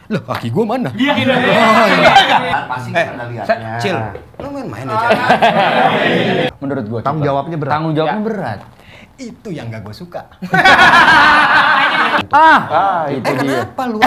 Loh, kaki gua mana? Iya, iya. Pasti kan ada lihatnya. Cil, lu main-main aja. Menurut gua Tanggung jawabnya berat. Tanggung jawabnya berat. Itu yang gak gue suka. Itu dia. Kenapa lu?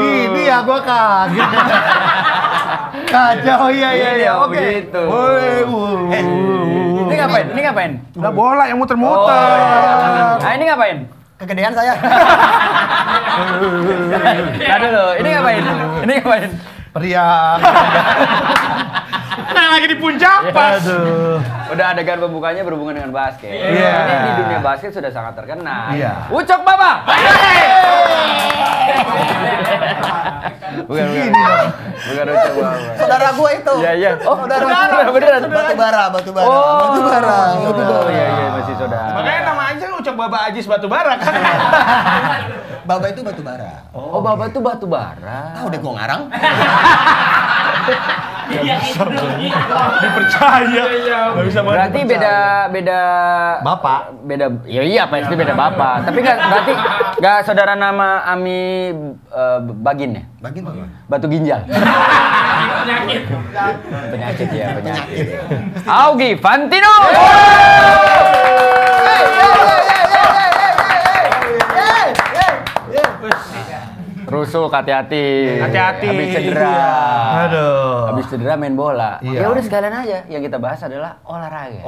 Gini ya gua kaget. Kacau, iya. Oke. Begitu. Ini ngapain? Udah bola yang muter-muter. Nah, ini ngapain? Kegedean saya. Nah dulu, ini ngapain? Periak. Nah, lagi di puncak pas. Aduh. Udah adegan pembukanya berhubungan dengan basket. Iya. Ini di dunia basket sudah sangat terkenal. Iya. Ucok Baba. Bukan Ucok Baba. Saudara gua itu. Iya. Oh, saudara. beneran. Batu bara. Oh, iya, masih saudara. Makanya nama aja Ucok Baba Ajis Batubara kan. Baba itu batu bara. Oh, Baba itu batu bara. Tahu deh gua ngarang. Dipercaya. Enggak bisa banget. Berarti beda Bapak. Iya pasti beda bapak. Tapi berarti enggak saudara nama Ami Bagin ya? Bagin apa? Batu ginjal. Penyakit ya. Augie Fantino. Rusuk, hati-hati. Habis cedera. Aduh. Habis cedera main bola. Iya. Ya udah sekalian aja. Yang kita bahas adalah olahraga.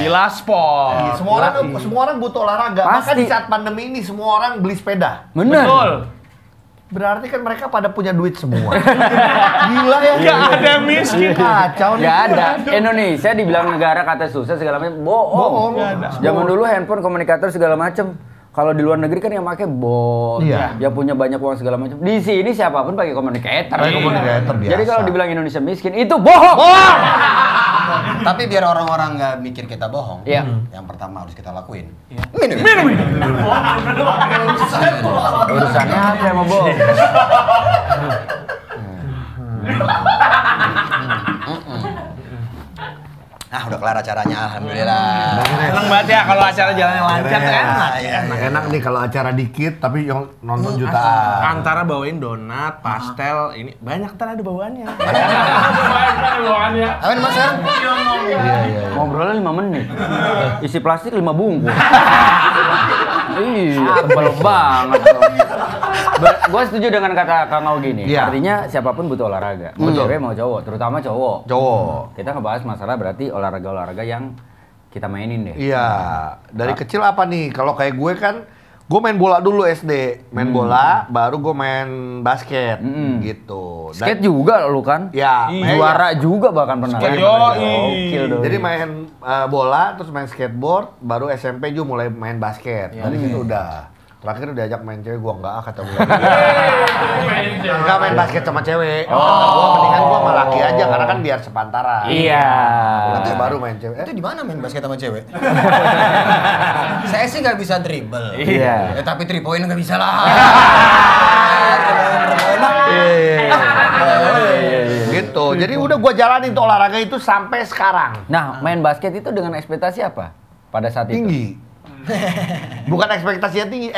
Gila sport. Semua orang butuh olahraga. Maka Pasti. di saat pandemi ini semua orang beli sepeda. Bener. Betul. Berarti kan mereka pada punya duit semua. Gila ya. Enggak ada yang miskin. Kacau nih. Gak ada. Indonesia dibilang negara kata susah segala macam. Bohong. Nggak ada. Zaman dulu handphone, komunikator segala macam. Kalau di luar negeri kan yang pakai bot, Iya. yang punya banyak uang segala macam. Di sini siapapun pakai komunikator. Pakai komunikator biasa. Jadi kalau dibilang Indonesia miskin itu bohong. Tapi biar orang-orang nggak mikir kita bohong, Iya. yang pertama harus kita lakuin. Urusannya apa yang mau bohong? Nah, udah kelar acaranya, alhamdulillah. Seneng banget ya kalau acara jalannya lancar tuh enak. Enak nih kalau acara dikit tapi yang nonton jutaan. Antara bawain donat, pastel, ini banyak ntar ada bawaannya. Amin Mas Her. Iya. Ngobrolnya 5 menit. Isi plastik 5 bungkus. Iya, tebal banget. Gue setuju dengan kata Kang Augie nih. Iya. Artinya siapapun butuh olahraga. Mau Betul. cewek mau cowok, terutama cowok. Cowok. Kita ngebahas masalah berarti olahraga-olahraga yang kita mainin deh. Iya. Dari kecil apa nih? Kalau kayak gue kan, gue main bola dulu SD. Main bola, baru gue main basket. Gitu. Skate juga lu kan? Ya. Juara juga bahkan pernah. Skate, kan? yoi. Gokil dong. Jadi main bola, terus main skateboard, baru SMP juga mulai main basket. Dari situ udah. Terakhir diajak main cewek, gua enggak kata gue. Enggak main basket sama cewek. Gua mendingan gua sama laki aja karena kan biar sepantaran. Iya. Nanti baru main cewek. Itu di mana main basket sama cewek? Saya sih nggak bisa dribble. Iya. Tapi 3 point nggak bisa lah. Gitu. Jadi udah gua jalanin tuh olahraga itu sampai sekarang. Nah, main basket itu dengan ekspektasi apa? Pada saat itu? Tinggi. Bukan ekspektasinya tinggi,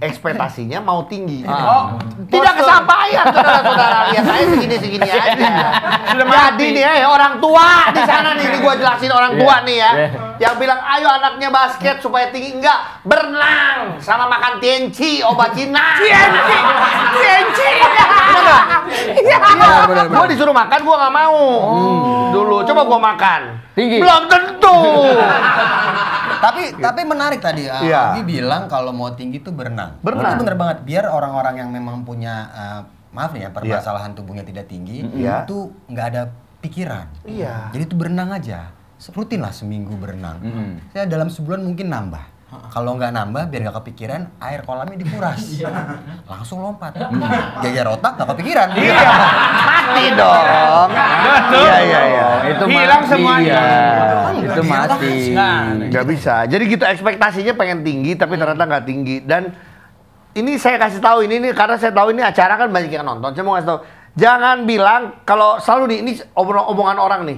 ekspektasinya mau tinggi. Tidak kesampaian, saudara-saudara. Lihat saya segini-segini aja. Jadi nih orang tua di sana nih, ini gua jelasin orang tua nih ya. Yang bilang, ayo anaknya basket supaya tinggi. Enggak, berenang sama makan TNC, obat Cina. TNC. Iya, gua disuruh makan, gua nggak mau. Dulu, coba gua makan. Tinggi. Belum tentu. Tapi menarik tadi, Iya. Augie bilang kalau mau tinggi tuh berenang. Berenang. Itu bener banget. Biar orang-orang yang memang punya maaf nih ya, permasalahan tubuhnya tidak tinggi, Iya. itu nggak ada pikiran. Iya. Jadi itu berenang aja. Rutin lah seminggu berenang. Saya dalam sebulan mungkin nambah. Kalau nggak nambah, biar nggak kepikiran, air kolamnya dikuras. Langsung lompat. Geger otak nggak kepikiran. Iya, mati dong. Iya. Itu hilang mati, semuanya. Itu mati. Nggak bisa. Jadi gitu ekspektasinya pengen tinggi tapi ternyata nggak tinggi. Dan ini saya kasih tahu ini karena saya tahu ini acara kan banyak yang nonton. Saya mau kasih tahu. Jangan bilang kalau selalu nih ini omongan orang nih.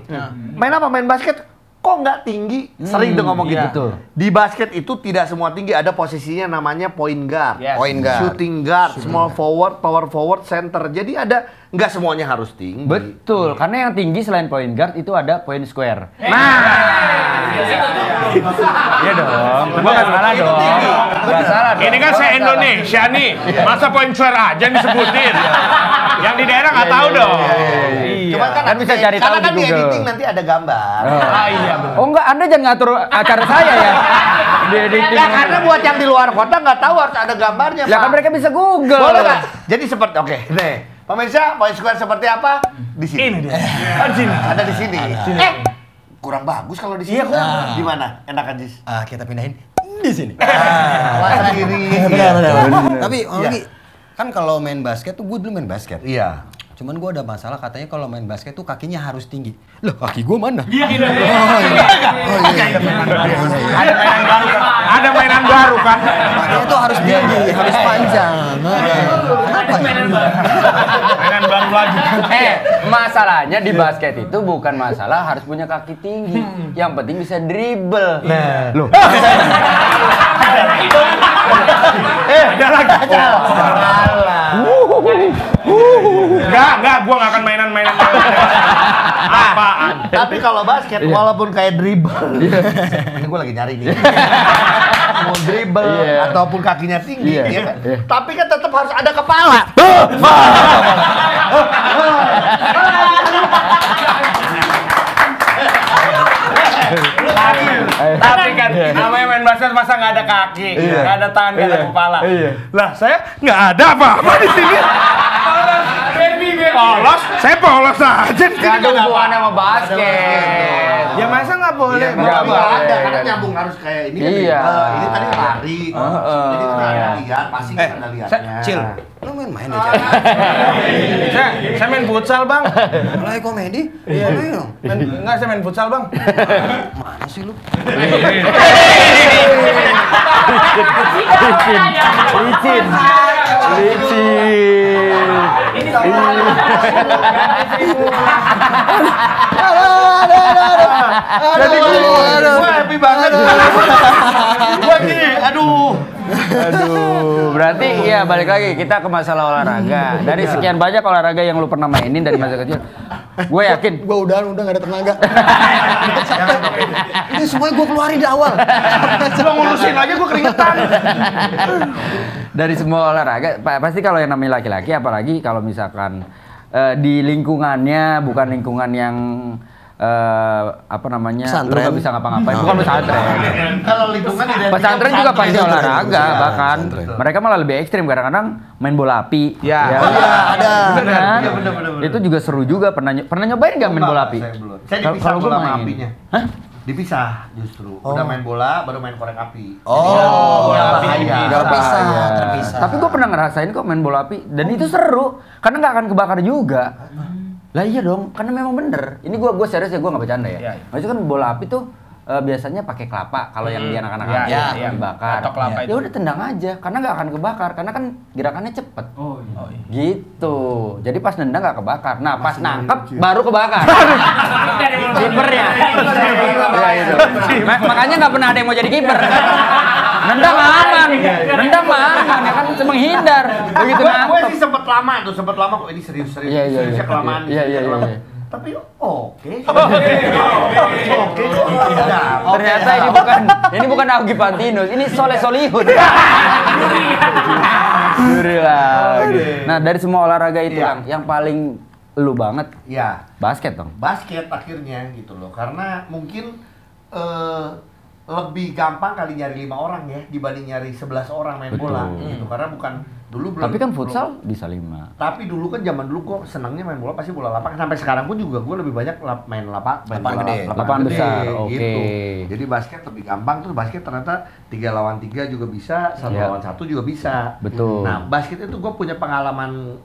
Main apa? Main basket. Kok nggak tinggi? Sering tuh ngomong gitu. Betul. Di basket itu tidak semua tinggi. Ada posisinya namanya point guard, Point guard. shooting guard, small forward, power forward, center. Jadi ada nggak semuanya harus tinggi. Betul, karena yang tinggi selain point guard itu ada point square. Iya dong, gua nggak salah dong. Nggak salah dong. Ini kan saya Indonesia nih, masa poin square aja disebutin. Yang di daerah nggak tahu dong. Cuma Kan bisa cari tahu karena kan di di Google. editing nanti ada gambar. Iya. Oh enggak, Anda jangan ngatur acara saya ya. Di editing. Nah, karena buat yang di luar kota nggak tahu harus ada gambarnya, Ya Pak. kan mereka bisa Google. Boleh nggak? Jadi seperti oke, nih. Pemirsa, point square seperti apa? Di sini. Ini dia. Di sini. Ada di sini. Kurang bagus kalau di sini. Iya, kurang. Di mana? Enakan, Jis? Kita pindahin di sini. Masa kiri. Tapi Om Yogi, kan kalau main basket tuh gue dulu main basket. Iya. Cuman gue ada masalah katanya kalau main basket tuh kakinya harus tinggi. Loh, kaki gue mana? Iya. Ada mainan baru. Ada mainan baru kan? Kakinya tuh harus tinggi, harus panjang. Kenapa? Mainan baru lagi. Masalahnya di basket itu bukan masalah harus punya kaki tinggi. Yang penting bisa dribble. Nah. Loh. Ada lagi. Enggak, gua nggak akan mainan-mainan. Apaan? Tapi kalau basket, walaupun kayak dribble, ini gue lagi nyari nih. Mau dribble ataupun kakinya tinggi, ya kan? Tapi kan tetap harus ada kepala. Tapi kan namanya main basket masa nggak ada kaki, nggak ada tangan, nggak ada kepala. Lah saya nggak ada apa-apa di sini. Polos, saya polos aja di sini. Gak ada hubungannya sama basket. Ya masa nggak boleh? Nggak boleh. ada, karena nyambung harus kayak ini kan. Iya. Ini tadi lari. Jadi kan ada lihat, pasti ada lihatnya. Cil, lo main aja. Saya main futsal bang. Mulai komedi? Iya. Dong. Enggak, saya main futsal bang. Mana sih lu? Licin. Jadi gue happy banget. Gue gini, aduh. Aduh, berarti ya balik lagi kita ke masalah olahraga. Dari sekian banyak olahraga yang lu pernah mainin dari masa kecil, gue yakin. Gue udah gak ada tenaga. Ini semuanya gue keluarin di awal. Lo ngurusin aja gue keringetan. Dari semua olahraga, pasti kalau yang namanya laki-laki, apalagi kalau misalkan di lingkungannya bukan lingkungan yang apa namanya, lu pesantren. gak bisa ngapa-ngapain, bukan pesantren. Kalau lingkungan identik Pesantren juga pasti Pesantren. olahraga, Iya, bahkan pesantren. mereka malah lebih ekstrim, kadang-kadang main bola api. Ya. Ya. Oh iya, ada. Bener kan? Iya, bener. Itu juga seru juga. Pernah nyobain nggak main bola api? Saya belum. Saya Kalau- dipisah kalau gua bola sama main. apinya. Hah? Dipisah justru. Udah main bola, baru main korek api. Oh, Bola api bahaya. terpisah, Bahaya. terpisah. Tapi gue pernah ngerasain kok main bola api dan itu seru karena nggak akan kebakar juga. Lah iya dong, karena memang bener. Ini gue serius ya, gue nggak bercanda ya. Iya. Maksudnya kan bola api tuh biasanya pakai kelapa kalau yang di anak-anak Iya, aja iya. dibakar. Atau kelapa Ya itu. udah tendang aja karena nggak akan kebakar karena kan gerakannya cepet. Oh iya. Gitu. Jadi pas nendang nggak kebakar. Nah pas nangkep baru kebakar. Kipernya. Ya itu. Makanya nggak pernah ada yang mau jadi kiper. Nendang aman. Nendang aman ya kan menghindar. Begitu Gue nangkep. sih sempet lama kok ini serius. Iya, iya, Seriusnya iya. kelamaan. Iya, iya, kelamaan. iya. Tapi oke. Oke. Ternyata ini bukan Augie Pantinus, ini Soleh Solihun. Juri lagi. Nah, dari semua olahraga itu Iya. yang paling lu banget Iya. basket dong. Basket akhirnya gitu loh, karena mungkin lebih gampang kali nyari 5 orang ya dibanding nyari 11 orang main Betul. bola gitu, karena bukan dulu belum. Tapi kan belum- futsal bisa 5. Tapi dulu kan zaman dulu gue senangnya main bola pasti bola lapangan, sampai sekarang pun juga gue lebih banyak main Lapangan bola gede. Lapangan besar, oke. gitu. Jadi basket lebih gampang tuh, basket ternyata 3 lawan 3 juga bisa, 1 Iya. lawan 1 juga bisa. Betul. Nah basket itu gue punya pengalaman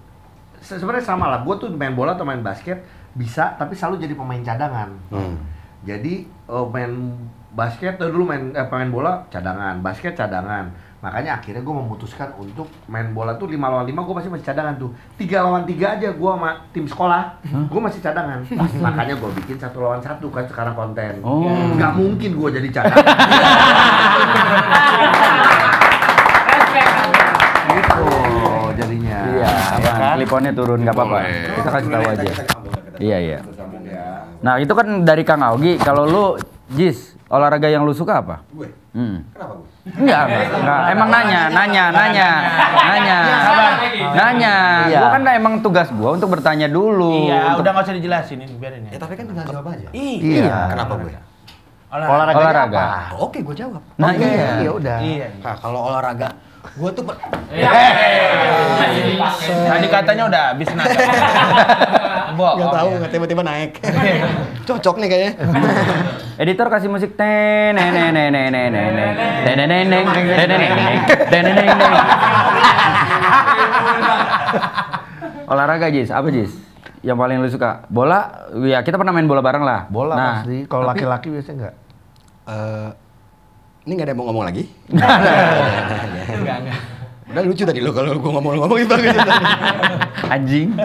sebenarnya sama lah, gue tuh main bola atau main basket bisa tapi selalu jadi pemain cadangan. Jadi main basket dulu main bola cadangan, basket cadangan. Makanya akhirnya gue memutuskan untuk main bola tuh 5 lawan 5 gue masih cadangan tuh. 3 lawan 3 aja gue sama tim sekolah, gue masih cadangan. Makanya gue bikin 1 lawan 1 kan sekarang konten. Nggak mungkin gue jadi cadangan. Gitu jadinya. Iya, kliponnya turun nggak apa-apa. Kita kasih tahu aja. Iya. Nah itu kan dari Kang Augie. Kalau lu, Jis, olahraga yang lu suka apa? Gue? Kenapa gue? Enggak. Emang nanya. Iya. Gua kan emang tugas gua untuk bertanya dulu. Iya, udah nggak usah dijelasin ini, biarin ya. Ya tapi kan tinggal jawab aja. Iya. Kenapa gue? Olahraga. Oke, gue jawab. Nah, Oke, iya. ya udah. Iya. Nah, kalau olahraga, gue tuh Tadi katanya udah habis nada. nggak tahu, nggak tiba-tiba naik. Cocok nih kayaknya. Editor kasih musik olahraga, Jis, apa Jis? Yang paling lu suka? Bola? Ya kita pernah main bola bareng lah. Bola nah, pasti. Kalau laki-laki biasanya enggak. Ini nggak ada yang mau ngomong lagi? Enggak. Udah lucu tadi lo kalau gue ngomong itu bagus. Anjing.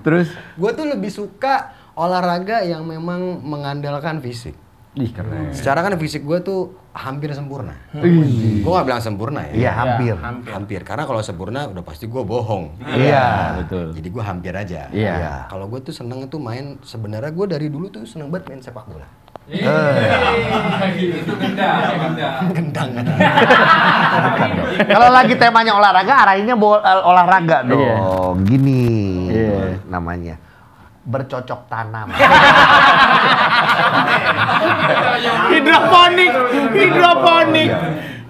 Terus? Gue tuh lebih suka olahraga yang memang mengandalkan fisik. Ih, keren. Secara kan fisik gue tuh hampir sempurna. Gue nggak bilang sempurna ya. Iya, hampir. Hampir. Karena kalau sempurna udah pasti gue bohong. Iya, betul. Jadi gue hampir aja. Iya. Kalau gue tuh seneng tuh main, sebenarnya gue dari dulu tuh seneng banget main sepak bola. Itu gendang. Kalau lagi temanya olahraga, arahinnya olahraga dong. Iya. Gini Iya. namanya. Bercocok tanam. Hidroponik.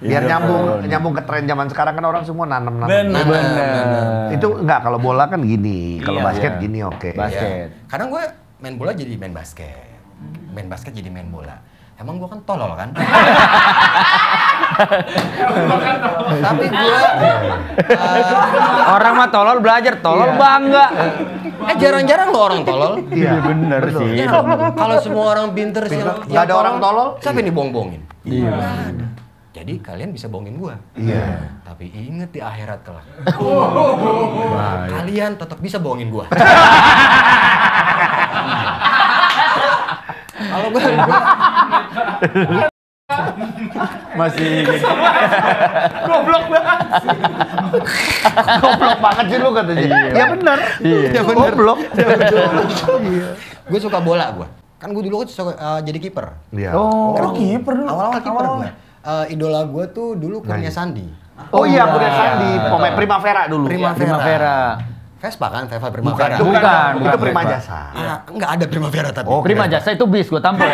Biar nyambung ke tren zaman sekarang kan orang semua nanam. Bener. Itu enggak, kalau bola kan gini, kalau Iya. basket Iya. gini oke. Basket. Ya. Kadang gue main bola jadi main basket. Main basket jadi main bola. Emang gue kan tolol kan? Tapi gue Orang mah tolol belajar, tolol bangga. jarang-jarang lo orang tolol. Iya, bener sih. Ya, kalau semua orang pinter sih Nggak ada orang tolol. Siapa yang dibohong-bohongin? Iya. Nggak ada. Jadi kalian bisa bohongin gua. Iya. Tapi inget di akhirat kelak. Kalian tetap bisa bohongin gua. Kalau gua Masih Goblok banget. Goblok banget sih lu katanya. Iya benar. Iya. Goblok. gue suka bola gua. Kan gua dulu kan suka jadi kiper. Iya. Oh, kiper dulu. Awal-awal kiper gua. Idola gua tuh dulu Kurnia Sandi. Oh iya, Kurnia iya. Sandi, pemain Primavera dulu. Primavera. Vespa kan, Vespa Primavera. Bukan. Itu Prima Jasa. Enggak ada Primavera tapi. Oh, Prima Jasa itu bis, gue tampil.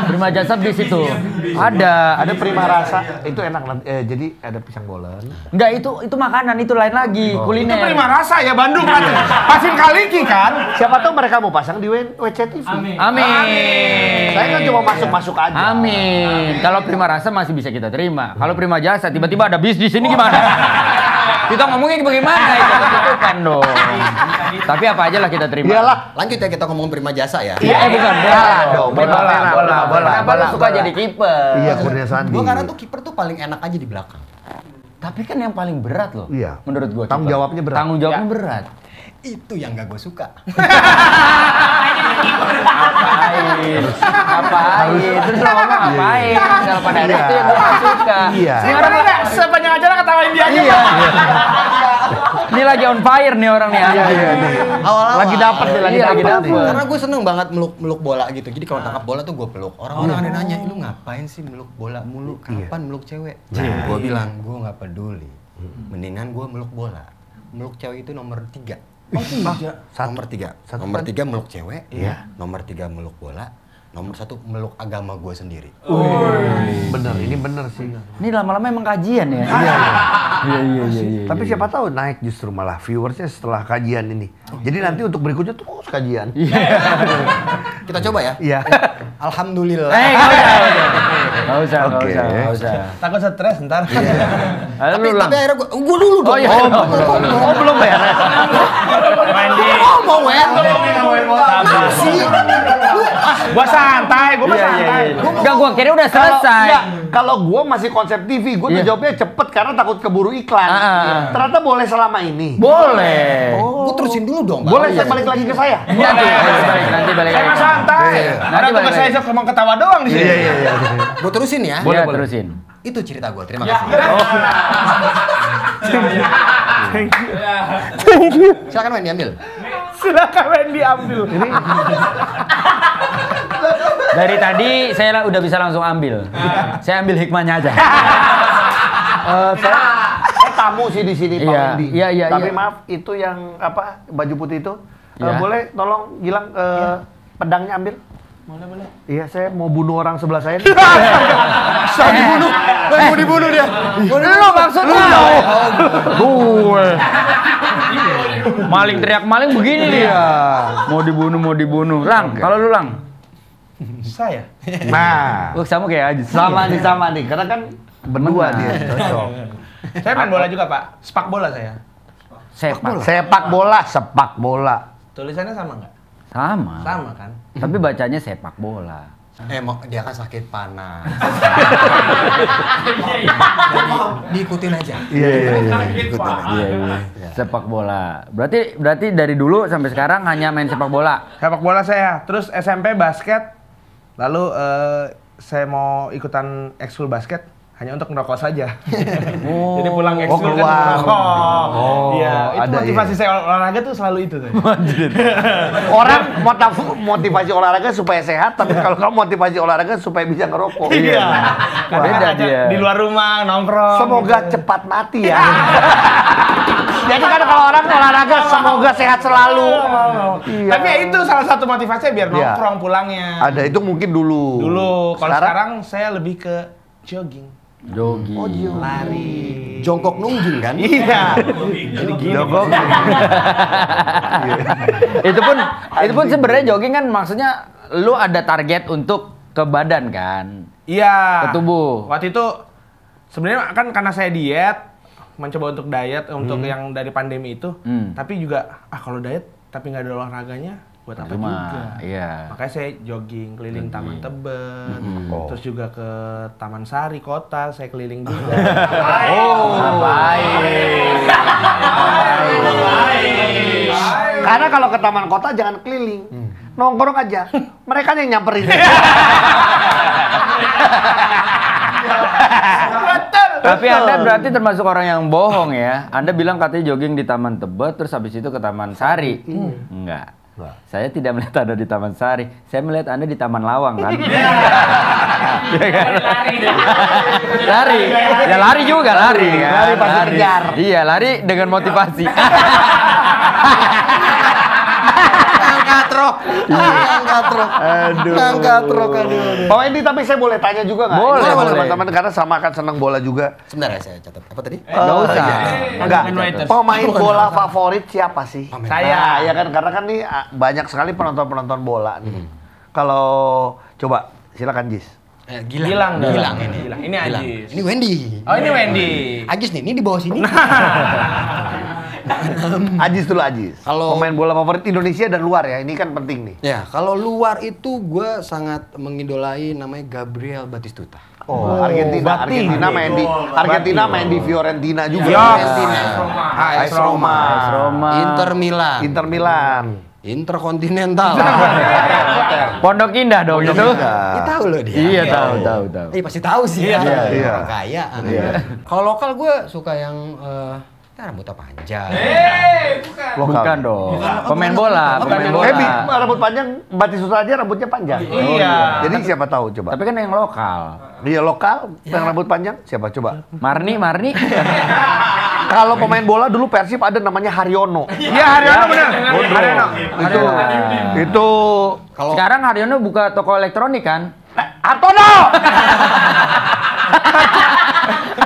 Prima Jasa bis itu. Ada. Ada Prima Rasa, itu enak. Jadi ada pisang bolen. Enggak, itu makanan, itu lain lagi, Itu kuliner. Prima Rasa ya Bandung kan. Pasin Kaliki kan. Siapa tahu mereka mau pasang di WCTV. Amin. Saya kan cuma masuk-masuk aja. Amin. Kalau Prima Rasa masih bisa kita terima. Kalau Prima Jasa tiba-tiba ada bis di sini gimana? Kita ngomongin bagaimana itu kan dong. Tapi apa aja lah kita terima. Iyalah. Lanjut ya kita ngomong Prima Jasa ya. Iya, bukan bola dong. Bola. Kenapa lu suka jadi kiper? Iya, Kurnia Sandi. Gue karena tuh kiper tuh paling enak aja di belakang. Tapi kan yang paling berat loh. Iya. Menurut gua. Tanggung kiper. jawabnya berat. Tanggung jawabnya berat. Itu yang gak gue suka. Ngapain? Terus lo ngomong ngapain? Kalau pada hari itu yang gue gak suka. Iya. Ini orang enggak sepanjang acara ketawain dia aja. Iya. Ini lagi on fire nih orang nih. Iya. Awal-awal. Lagi dapet nih, lagi Lagi dapet. dapet. Karena gue seneng banget meluk bola gitu. Jadi kalau tangkap bola tuh gue peluk. Orang-orang ada nanya, lu ngapain sih meluk bola mulu? Kapan meluk cewek? Gue bilang, gue nggak peduli. Mendingan gue meluk bola. Meluk cewek itu nomor 3. Nomor 3. Nomor 3 meluk cewek. Iya. Nomor 3 meluk bola. Nomor 1 meluk agama gue sendiri. Bener, ini bener sih. Ini lama-lama emang kajian ya. Iya. Tapi siapa tahu naik justru malah viewersnya setelah kajian ini. Jadi nanti untuk berikutnya terus kajian. Kita coba ya. Iya. Alhamdulillah. Nggak usah. Nggak usah. Takut stres ntar. Lalu lu Lang. Tapi akhirnya gua dulu dong. Oh, belum beres. Wendy. Mau masih. Gua santai. Enggak, gua kira udah selesai. Kalau gua masih konsep TV, gua tuh jawabnya cepet karena takut keburu iklan. Ternyata boleh selama ini. Boleh. Gua terusin dulu dong. Boleh saya balik lagi ke saya? Nanti balik Saya lagi. mah santai. Orang tugas saya cuma ketawa doang di sini. Gua terusin ya. Boleh, terusin. Itu cerita gua. Terima kasih. Silakan main diambil. Silakan Wendy ambil. Dari tadi saya udah bisa langsung ambil. Saya ambil hikmahnya aja. Saya tamu sih di sini Pak Iya, Wendy. iya. Tapi maaf, itu yang apa baju putih itu Iya. boleh tolong Gilang pedangnya ambil. Boleh. Iya, saya mau bunuh orang sebelah saya. Saya dibunuh. Mau dibunuh dia. Lu maksudnya? Gue. Maling teriak maling begini dia. Mau dibunuh. Lang, kalau lu Lang. Saya. Nah, Sama kayak aja. sama nih, karena kan berdua Menang. dia cocok. Saya main bola juga, Pak. Sepak bola saya. Sepak Bola. Tulisannya sama nggak? sama. Sama kan? Tapi bacanya sepak bola. Dia kan sakit panas. Diikutin aja. Iya. Diikutin aja. Iya. Sepak bola. Berarti dari dulu sampai sekarang hanya main sepak bola. Sepak bola saya. Terus SMP basket. Lalu saya mau ikutan ekskul basket hanya untuk merokok saja. Jadi pulang ekskul kan keluar. merokok. Iya, itu ada, motivasi saya olahraga tuh selalu itu tuh. Orang motivasi olahraga supaya sehat, tapi kalau kamu motivasi olahraga supaya bisa ngerokok. Iya. Beda dia. Di luar rumah nongkrong. Semoga cepat mati ya. Jadi kan kalau orang olahraga semoga sehat selalu. Iya. Tapi ya itu salah satu motivasinya biar Iya. nongkrong pulangnya. Ada itu mungkin dulu. Kalau sekarang saya lebih ke jogging. Jogging. Lari. Jongkok nungging kan? Iya. Jadi jongkok. Itu pun sebenarnya jogging kan maksudnya lu ada target untuk ke badan kan? Iya. Ke tubuh. Waktu itu sebenarnya kan karena saya mencoba untuk diet untuk yang dari pandemi itu. Tapi juga kalau diet tapi nggak ada olahraganya buat apa juga. Iya. Makanya saya jogging keliling Taman Tebet, terus juga ke Taman Sari kota, saya keliling juga. Karena kalau ke taman kota jangan keliling. Nongkrong aja. Mereka yang nyamperin. Tapi Anda berarti termasuk orang yang bohong ya. Anda bilang katanya jogging di Taman Tebet terus habis itu ke Taman Sari. Enggak. Saya tidak melihat Anda di Taman Sari. Saya melihat Anda di Taman Lawang kan. Lari. Ya lari juga lari kan. Lari pasti kejar. Iya, lari dengan motivasi. Angkat truk. Aduh. Pak Wendy, tapi saya boleh tanya juga nggak? Boleh. Teman-teman karena sama kan senang bola juga. Sebentar ya saya catat. Apa tadi? Nggak usah. Enggak. Pemain bola favorit siapa sih? Saya. Ya kan karena kan nih banyak sekali penonton bola nih. Kalau coba silakan Jis. Gilang ini. Gilang. Ini Ajis. Ini Wendy. Oh, ini Wendy. Ajis nih, ini di bawah sini. Ajis dulu Ajis. Kalau- pemain bola favorit Indonesia dan luar ya, ini kan penting nih. Ya, kalau luar itu gue sangat mengidolai namanya Gabriel Batistuta. Oh, Argentina main di Fiorentina juga. Fiorentina. AS Roma. Inter Milan. Inter Milan. Interkontinental. Pondok Indah dong itu. Ini tahu loh dia. Iya, tahu. Pasti tahu sih. Iya. Orang kaya. Kalau lokal gue suka yang rambutnya panjang. Bukan dong. Pemain bola. Rambut panjang, Batistuta aja rambutnya panjang. Iya. Jadi siapa tahu coba. Tapi kan yang lokal. Dia lokal, yang rambut panjang, siapa coba? Marni. Kalau pemain bola dulu Persib ada namanya Haryono. Iya, Haryono benar. Haryono. Itu Sekarang Haryono buka toko elektronik kan? Hartono.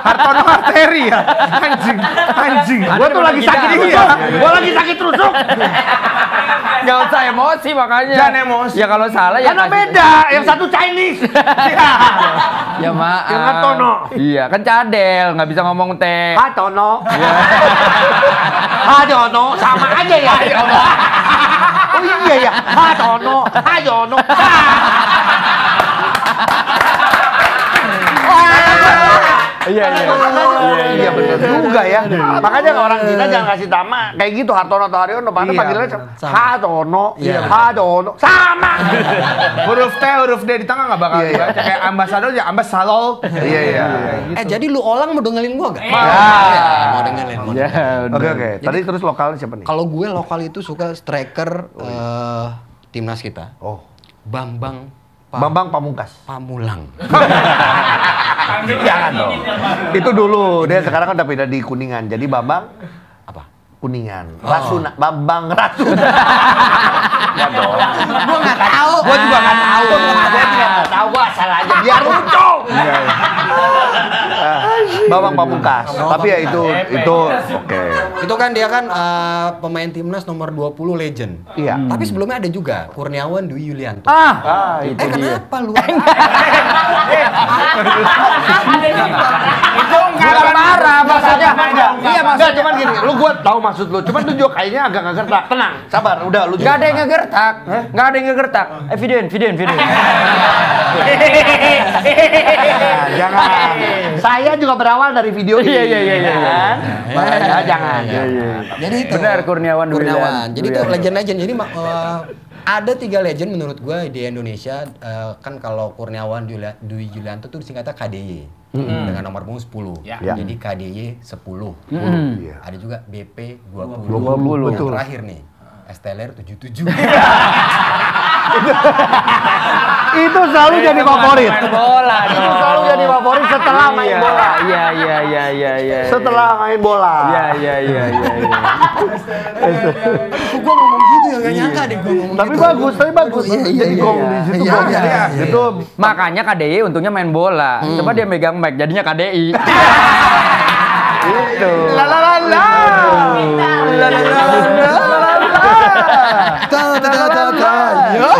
Hartono Arteri ya. Anjing. Gua tuh lagi sakit rusuk. Nggak usah emosi makanya. Jangan emosi. Ya kalau salah ya Karena kasih- beda, yang satu Chinese. Ya maaf. Yang ngetono. Iya, kan cadel, nggak bisa ngomong teh. Hatono. Hajono, sama aja ya. Oh iya ya, Hatono, Hajono. Iya, iya. Iya benar juga ya. Makanya orang Cina jangan kasih nama kayak gitu Hartono atau Haryono, padahal panggilannya sama. Hatono, Iya. Hajono, sama. Huruf T, huruf D di tengah nggak bakal Iya, iya. dibaca. Kayak ambasador ya ambasador. Iya iya. Jadi lu Olang mau dengerin gua gak? Ya. Mau dengerin. Mau Ya, dengerin. Oke oke. Tadi terus lokalnya siapa nih? Kalau gue lokal itu suka striker timnas kita. Oh, Bambang Bambang Pamungkas. Pamulang. Jangan dong. Itu dulu, dia sekarang kan udah pindah di Kuningan. Jadi Bambang Apa? Kuningan. Rasuna, Bambang Rasuna. Ya dong. Gua nggak tahu. Gua juga nggak tahu. Gua juga nggak tahu. Gua asal aja biar lucu. Bambang Pamungkas. Tapi ya itu oke. Itu kan dia kan pemain timnas nomor 20 legend. Iya. Tapi sebelumnya ada juga Kurniawan Dwi Yulianto. Itu dia. Kenapa lu? Itu Bukan marah maksudnya. Iya Enggak, maksudnya. cuman gini, lu gua tahu maksud lu. Cuman tuh juga kayaknya agak nggak gertak. Tenang, sabar, udah lu. Nggak ada yang ngegertak. Nggak ada yang ngegertak. Videoin. Nah, jangan. Saya juga berawal dari video ini. Iya. Makanya jangan. Jadi itu. Benar, Kurniawan Dwi Jadi itu Yulianto. legend-legend. Jadi ada 3 legend menurut gue di Indonesia. Kan kalau Kurniawan Dwi Yulianto tuh disingkatnya KDY. Dengan nomor punggung 10. Ya. Jadi KDY 10. Iya. Ada juga BP 20. 20, Yang betul. terakhir nih. Esteller 77. Itu selalu jadi favorit. Main bola Itu dong. selalu jadi favorit setelah main bola. Iya. Setelah main bola. Iya. Gue ngomong gitu ya, gak nyangka deh gue ngomong Tapi gitu. bagus. Jadi gong di situ. Iya, gong. iya. Itu Makanya KDI untungnya main bola. Coba dia megang mic jadinya KDI. Itu.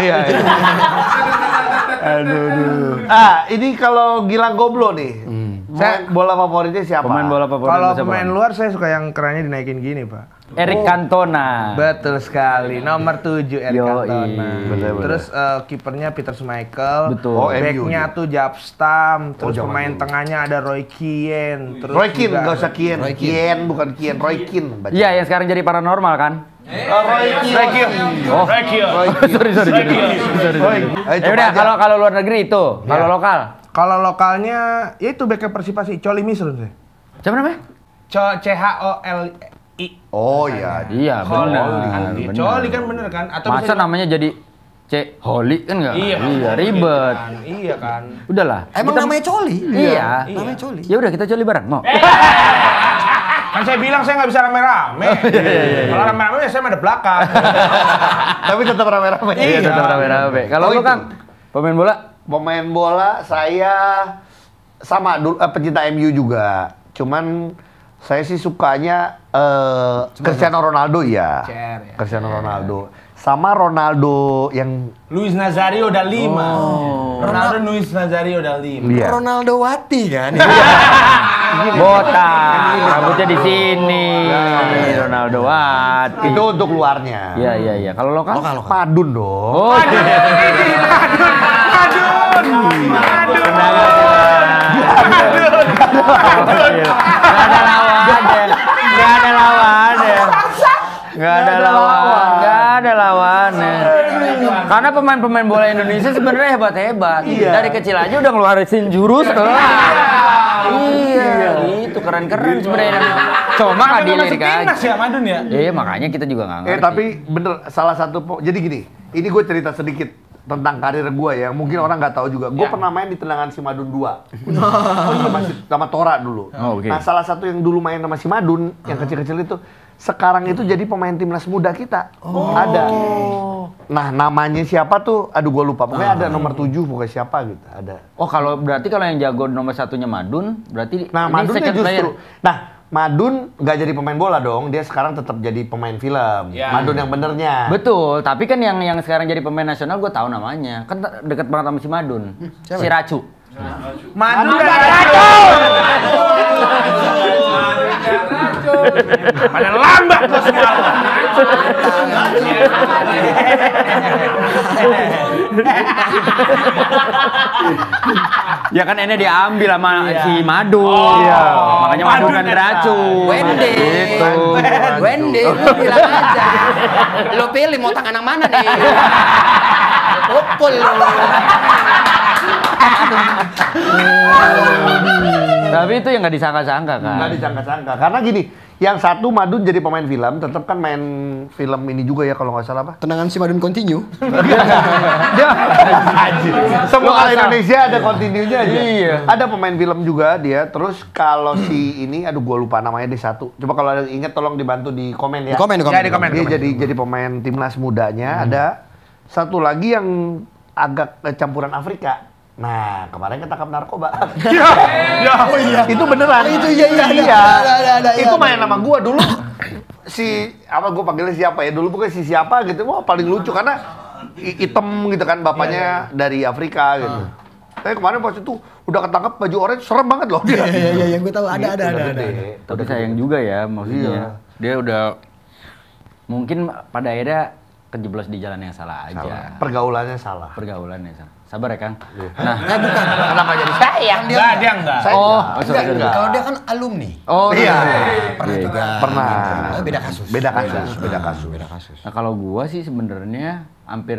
Iya. Aduh. Ini kalau Gilang Goblo nih. Pemain bola favoritnya siapa? Pemain bola favorit Kalau lu siapa? pemain luar saya suka yang kerannya dinaikin gini, Pak. Eric Cantona. Betul sekali. Nomor 7 Eric Yoi. Cantona. Bener-bener. Terus kipernya Peter Schmeichel. Betul. Oh, MU Backnya dia. tuh Japstam. Terus zaman pemain dulu. tengahnya ada Roy Keane. Terus Roy Keane, juga nggak usah Kien. Roy Keane. Kien bukan Kien, Roy Keane. baca. Iya, yang sekarang jadi paranormal kan? Roy Keane. Oh, sorry. Ya udah, kalau luar negeri itu, kalau lokal. Kalau lokalnya, ya itu backnya Persipasi, Coli Misrun sih. Siapa namanya? CHOLI. Oh iya. Iya, benar. Benar. Coli kan bener kan? Atau Masa bisa namanya jadi C Holly kan enggak? Iya, ribet. Iya kan. Udahlah. Emang namanya Coli? Iya. Namanya Coli. Ya udah kita coli bareng, mau. Kan saya bilang saya nggak bisa rame-rame. Kalau rame-rame ya saya ada belakang. Tapi tetap rame-rame. Iya, tetap rame-rame. Kalau Oh, lu itu. Kang, pemain bola? Pemain bola saya sama pecinta MU juga. Cuman saya sih sukanya Cristiano Ronaldo ya. CR ya. Cristiano Ronaldo. Sama Ronaldo yang Luis Nazario udah 5. Ronaldo Luis Nazario udah 5. Iya. Ronaldo Wati kan? Botak, rambutnya di sini. Ronaldo Wati. itu untuk luarnya. Iya. Kalau lokal? Lokal. Madun dong. Oh, Gak ada lawannya. Karena pemain-pemain bola Indonesia sebenarnya hebat-hebat. Dari kecil aja udah ngeluarin jurus. Iya, itu keren-keren sebenarnya. Cuma nggak dilirik aja. Timnas ya Madun ya. Iya, makanya kita juga nggak ngerti. Tapi bener salah satu jadi gini, ini gue cerita sedikit tentang karir gue ya, mungkin orang nggak tahu juga. Gue pernah main di Tendangan Si Madun 2. sama Tora dulu. Oh, oke. Nah, salah satu yang dulu main sama Si Madun, yang kecil-kecil itu, sekarang itu jadi pemain timnas muda kita. Ada. Nah, namanya siapa tuh? Aduh, gue lupa. Pokoknya ada nomor 7, pokoknya siapa gitu. Ada. Oh, berarti kalau yang jago nomor satunya Madun, berarti Nah, ini Madunnya second player. justru. Nah, Madun nggak jadi pemain bola dong, dia sekarang tetap jadi pemain film. Ya. Madun yang benernya. Betul, tapi kan yang sekarang jadi pemain nasional gue tahu namanya. Kan deket banget sama si Madun. Si Racu. Madu dan pada lambat lo semua. Ya kan ini diambil sama si Madu. Iya. Makanya Madu dan Racu. Wende, Gitu. Wende, lu bilang aja. Lu pilih mau tangan yang mana nih? Pukul lu. Tapi itu yang nggak disangka-sangka kan. Nggak disangka-sangka. Karena gini, yang satu Madun jadi pemain film, tetap kan main film ini juga ya kalau nggak salah apa? Tendangan si Madun continue. Dia semua Lu asal. Indonesia ada continue-nya aja. Iya. Ada pemain film juga dia. Terus kalau si ini, aduh gua lupa namanya di satu. Coba kalau ada yang ingat tolong dibantu di komen ya. Di komen. Ya, di komen. Dia jadi pemain timnas mudanya. Ada satu lagi yang agak campuran Afrika. Nah, kemarin ketangkap narkoba. Oh iya. Itu beneran. Itu iya. Ada, Itu iya. main nama gua dulu. Si apa gua panggilnya siapa ya? Dulu bukan si siapa gitu. Wah, paling lucu karena hitam gitu kan bapaknya dari Afrika gitu. Tapi kemarin pas itu udah ketangkap baju orange serem banget loh dia. Iya, gue tahu ada. Tapi sayang juga ya maksudnya. Iya. Dia udah mungkin pada akhirnya kejeblos di jalan yang salah aja. Salah. Pergaulannya salah. Pergaulannya salah. Sabar ya Kang. Nah, Bukan. kenapa jadi saya? Dia enggak. Saya Oh, enggak. Enggak. Kalau dia kan alumni. Oh Iya. Pernah juga. Pernah. Beda kasus. Beda kasus. Nah kalau gua sih sebenarnya hampir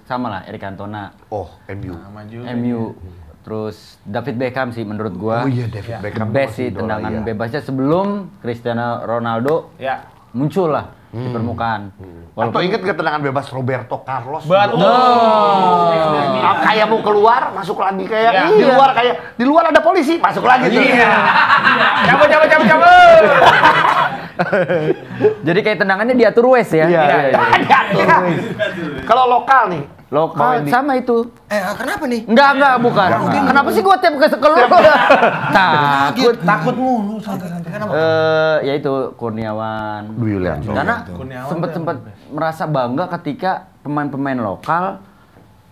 sama lah Erik Cantona, Oh, MU. MU. Terus David Beckham sih menurut gua. Oh iya, David Beckham. Best sih masih idola, tendangan iya. bebasnya sebelum Cristiano Ronaldo Ya. muncul lah di permukaan. Atau inget ke tendangan bebas Roberto Carlos? Betul. Kayak mau keluar, masuk lagi kayak Iya. di luar ada polisi, masuk lagi tuh. Iya. Cabut. Jadi kayak tendangannya diatur wes ya. Iya. Kalau lokal nih, Lokal Wendy. sama itu. Kenapa nih? Enggak, bukan. Kenapa sih gua tiap ke sekolah takut? Takut mulu Ya itu Kurniawan. Dwi Yulianto. Karena Kurniawan sempat merasa bangga ketika pemain-pemain lokal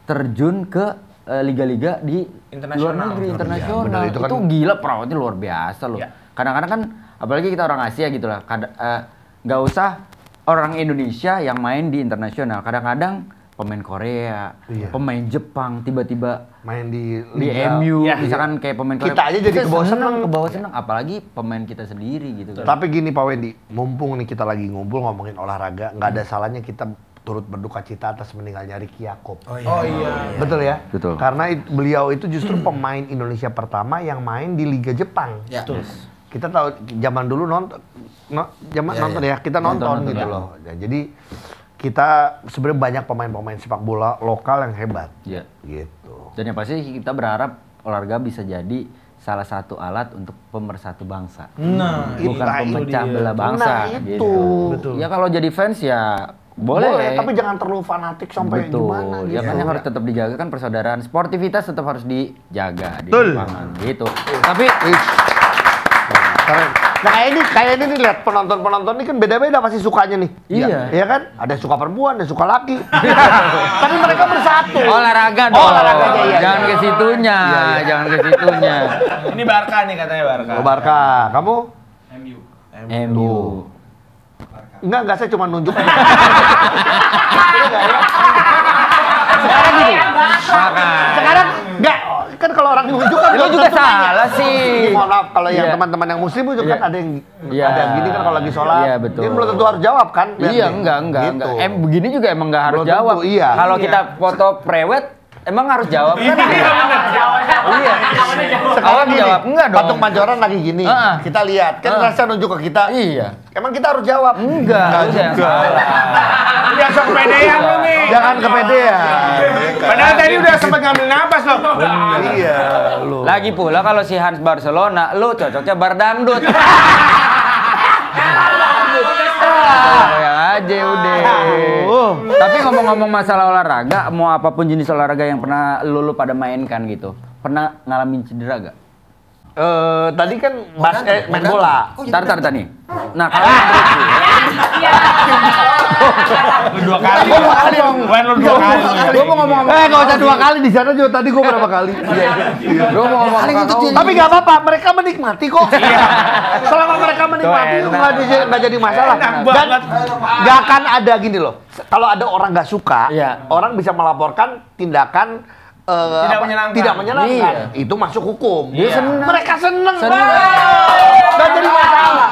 terjun ke liga-liga di luar Internasional. negeri, internasional. benar, itu itu kan- gila perawatnya luar biasa loh. Ya. Kadang-kadang kan apalagi kita orang Asia gitu lah. Nggak usah orang Indonesia yang main di internasional. Kadang-kadang pemain Korea, Iya. pemain Jepang tiba-tiba main di di Liga. MU, Ya, misalkan kayak pemain Korea. Kita aja jadi kebawa seneng. kebawa seneng, apalagi pemain kita sendiri gitu kan. Tapi gini Pak Wendy, mumpung nih kita lagi ngumpul ngomongin olahraga, nggak ada salahnya kita turut berduka cita atas meninggalnya Ricky Yaakob. Oh iya. Betul ya? Betul. Karena beliau itu justru pemain Indonesia pertama yang main di Liga Jepang. Ya. Kita tahu zaman dulu nonton, nonton ya, kita nonton gitu loh. Ya, jadi kita sebenarnya banyak pemain-pemain sepak bola lokal yang hebat. Iya. Gitu. Dan yang pasti kita berharap olahraga bisa jadi salah satu alat untuk pemersatu bangsa. Nah, Bukan itu pemecah dia. belah bangsa Nah, itu. gitu. Betul. Ya kalau jadi fans ya boleh. tapi jangan terlalu fanatik sampai Betul. gimana Ya gitu. kan yang harus tetap dijaga kan persaudaraan. Sportivitas tetap harus dijaga di Betul. lapangan gitu. Tapi Keren. Nah kayak ini nih lihat penonton ini kan beda-beda pasti sukanya nih. Iya. Iya kan? Ada yang suka perempuan, ada yang suka laki. Tapi mereka bersatu. olahraga dong. olahraganya, iya, Jangan iya. ke situnya, jangan ke situnya. Ini Barca nih katanya Barca. Oh, Barca, kamu? MU. Enggak, saya cuma nunjuk aja. Sekarang gini. Sekarang enggak, kan kalau orang nunjuk kan Lu belum juga tentu nanya. salah sih. Mohon maaf kalau yang Iya. teman-teman yang muslim itu kan Iya. ada yang Iya. ada yang gini kan kalau lagi sholat. Iya, betul. Dia belum tentu harus jawab kan? Lihat Iya, nih. enggak. Gitu. Begini juga emang enggak harus Belum tentu, jawab. iya. Kalau Iya. kita foto prewed, emang harus jawab kan? Iya. Sekarang Awak jawab enggak dong. Patung Pancoran lagi gini. Heeh. Kita lihat, kan rasa nunjuk ke kita. Iya. Emang kita harus jawab? Enggak, udah yang juga. salah. Udah sok kepedean lu nih. Jangan kepedean. Padahal tadi udah sempat ngambil napas loh. Iya, lu. Lagi pula kalau si Hans Barcelona, lu cocoknya bar dangdut. Yang aja udah. Tapi ngomong-ngomong masalah olahraga, mau apapun jenis olahraga yang pernah lu pada mainkan gitu, pernah ngalamin cedera gak? Tadi kan basket main bola. Tar nih. Nah, kalau Lu 2 kali. Wen lu 2 kali. Gua mau ngomong Nggak usah 2 kali di sana juga tadi gua berapa kali. Gua mau ngomong Tapi nggak apa-apa, mereka menikmati kok. Selama mereka menikmati itu nggak jadi masalah. Dan nggak akan ada gini loh. Kalau ada orang nggak suka, orang bisa melaporkan tindakan tidak menyenangkan. Iya. Itu masuk hukum. Seneng. Mereka seneng banget. Nggak jadi masalah.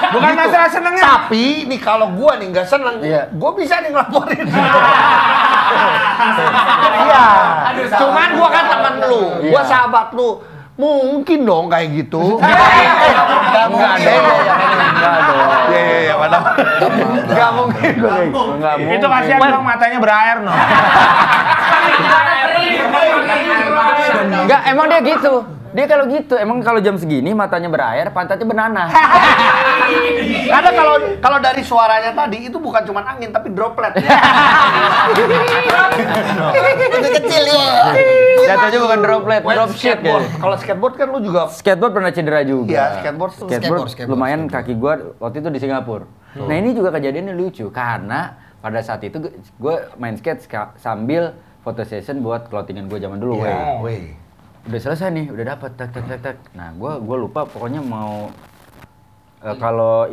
Bukan masalah senengnya. Tapi nih kalau gua nih nggak seneng, gua bisa nih ngelaporin. Iya. Cuman gua kan teman lu, gua sahabat lu. Mungkin dong kayak gitu. Enggak mungkin. Itu kasihan dong matanya berair no. Enggak, emang dia gitu. Dia kalau gitu, emang kalau jam segini matanya berair, pantatnya benanah. Karena kalau dari suaranya tadi itu bukan cuma angin tapi droplet. Itu kecil ya. Jatuhnya bukan droplet, drop shit skateboard. Kalau skateboard kan lu juga Skateboard pernah cedera juga. Iya, skateboard tuh. Skateboard lumayan kaki gua waktu itu di Singapura. Nah, ini juga kejadiannya lucu karena pada saat itu gue main skate sambil foto session buat clothingan gue zaman dulu. Udah selesai nih, udah dapat tak. Nah, gue lupa pokoknya mau kalau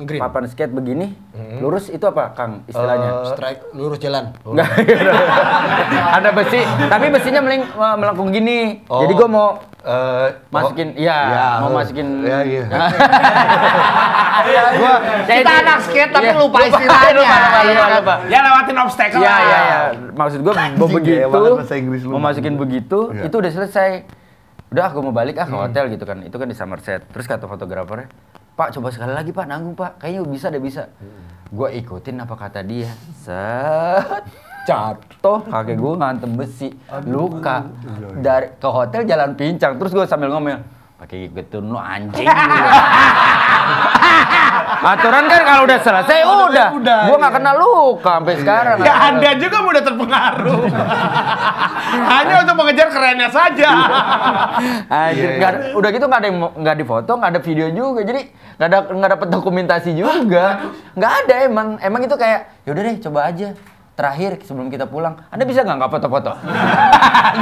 papan skate begini, lurus itu apa, Kang, istilahnya? Strike lurus jalan. Enggak. Ada besi, tapi besinya melengkung gini. Jadi gue mau masukin, mau masukin. Kita anak skate tapi lupa istilahnya. Lupa. Ya lewatin obstacle. Iya. Maksud gue mau begitu, mau masukin begitu, itu udah selesai. Udah aku mau balik ke hotel gitu kan. Itu kan di Somerset. Terus kata fotografernya, "Pak, coba sekali lagi, Pak, nanggung, Pak. Kayaknya bisa." Gua ikutin apa kata dia. Set. Jatuh, kaki gue ngantem besi, luka. Dari ke hotel jalan pincang. Terus gue sambil ngomel, "Pakai getun lu anjing." Aturan kan kalau udah selesai udah. Gua nggak kena luka sampai sekarang. Ya Anda juga mudah terpengaruh. Hanya untuk mengejar kerennya saja. Anjir, udah gitu nggak difoto, nggak ada video juga. Jadi nggak dapet dokumentasi juga. Nggak ada emang itu kayak yaudah deh coba aja. Terakhir sebelum kita pulang, Anda bisa nggak foto-foto?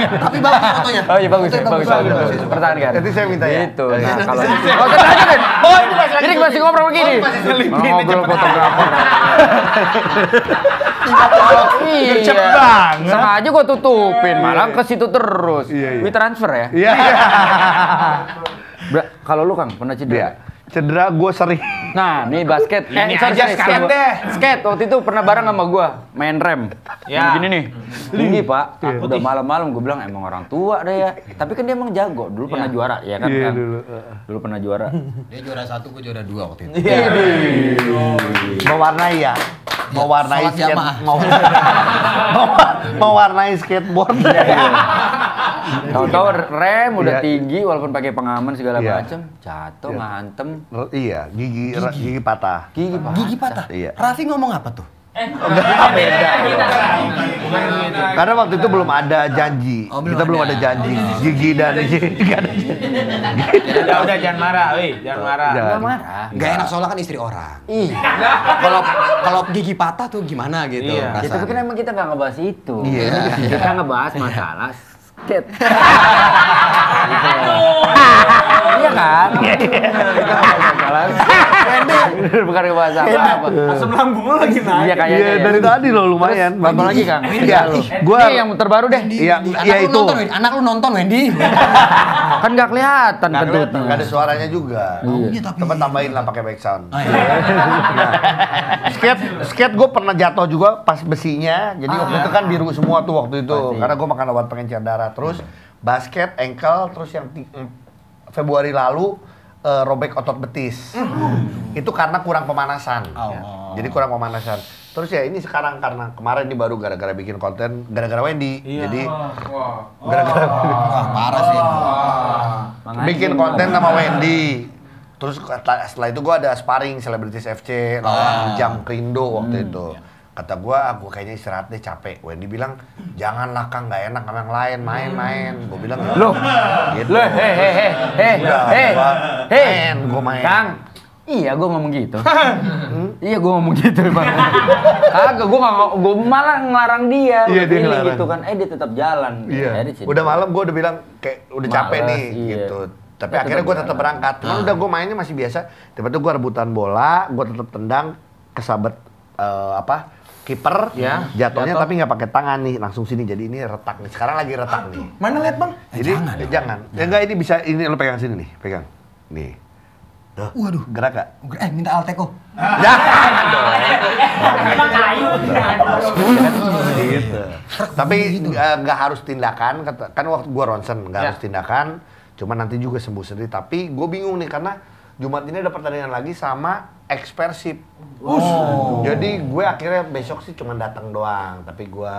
Tapi bagus fotonya. Oh iya bagus. Pertahankan. Nanti saya minta ya. Itu. Nah, kalau lanjutin. Oh, ini jadi masih ngobrol begini. Ngobrol fotografer. Iya. Cepet banget. Sengaja gua tutupin, malah ke situ terus. WeTransfer ya? Iya. Kalau lu, Kang, pernah cedera? Cedera gue sering. Nah, nih basket. Skate deh. Skate waktu itu pernah bareng sama gua main rem. Ya. Begini nih. Tinggi, Pak. Udah malam-malam gua bilang emang orang tua deh ya. Tapi kan dia emang jago. Dulu pernah juara, ya kan? Iya, Kang? Dulu pernah juara. Dia juara 1, gue juara 2 waktu itu. Mewarnai ya. Mewarnai Sholat skate. jamaah. Mewarnai skateboard. Tahu-tahu rem udah tinggi walaupun pakai pengaman segala macem, jatuh ngantem. Iya, gigi patah. Gigi patah. Iya. Raffi ngomong apa tuh? Beda. Karena waktu itu belum ada janji. Kita belum ada janji. Gigi dan gigi ada. Udah jangan marah, jangan marah. Enggak marah. Gak enak soalnya kan istri orang. Ih, Kalau gigi patah tuh gimana gitu Iya. ya, tapi kan emang kita nggak ngebahas itu. Iya. Kita ngebahas masalah skate. Iya kan? Bukan ngebahas apa. Asam lambung lo lagi naik. Iya kayaknya. Iya, dari tadi loh lumayan. Apa lagi, Kang? Iya, gua Ini yang terbaru deh. Iya, itu. Anak lu nonton, Wendy. Kan nggak kelihatan Nggak kentutnya. ada suaranya juga. Iya, tapi. Coba tambahin lah pakai back sound. Ah, iya. Skate gue pernah jatuh juga pas besinya. Jadi waktu itu kan biru semua tuh waktu itu. Pasti. Karena gue makan obat pengencer darah. Terus basket, ankle, terus yang Februari lalu robek otot betis. Itu karena kurang pemanasan. Jadi kurang pemanasan. Terus ya ini sekarang karena kemarin ini baru gara-gara bikin konten, gara-gara Wendy. Jadi gara-gara Wah, parah sih. bikin konten sama Wendy. Terus setelah itu gue ada sparring Celebrities FC lawan Jam Krindo waktu itu. Kata gua kayaknya istirahat deh, capek. Wendy bilang, janganlah Kang, nggak enak sama yang lain, main-main. Gua bilang, Loh, gitu. Gua main. Kang, iya gue ngomong gitu. Iya gue ngomong gitu Bang. Kagak, gue malah ngelarang dia. Iya, dia ngelarang. Gitu kan, dia tetap jalan. Iya. Jadi Udah malam gua udah bilang kayak udah capek Males, nih iya. gitu. Tapi Dia akhirnya tetap gua tetap jalan. berangkat. Cuman udah gua mainnya masih biasa. Tiba-tiba gua rebutan bola, gua tetap tendang kesabet kiper. Ya, Jatuhnya jatuh. tapi nggak pakai tangan nih, langsung sini. Jadi ini retak nih. Sekarang lagi retak nih. Mana lihat bang? Jadi jangan. Ya enggak, ini bisa, ini lo pegang sini nih, pegang. Nih. Tuh. Waduh. Gerak gak? Minta Alteco. Jangan dong. Gitu. Tapi nggak harus tindakan, kan waktu gua ronsen nggak harus tindakan, cuma nanti juga sembuh sendiri. Tapi gue bingung nih karena Jumat ini ada pertandingan lagi sama Persib. Jadi gue akhirnya besok sih cuma datang doang, tapi gue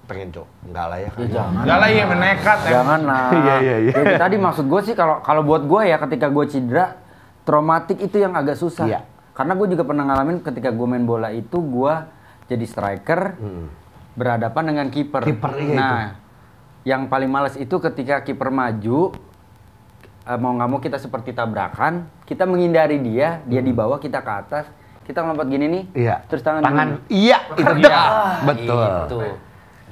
pengen enggak lah ya. jangan. Enggak lah ya menekat ya. Jangan lah. Iya. Jadi tadi maksud gue sih kalau buat gue ya ketika gue cedera, traumatik itu yang agak susah. Iya. Karena gue juga pernah ngalamin ketika gue main bola itu gue jadi striker berhadapan dengan kiper. Kiper, iya Nah, yang paling males itu ketika kiper maju, mau nggak mau kita seperti tabrakan, kita menghindari dia di bawah, kita ke atas, kita ngelompat gini nih, Iya. terus tangan Iya, itu Iya, betul. Gitu.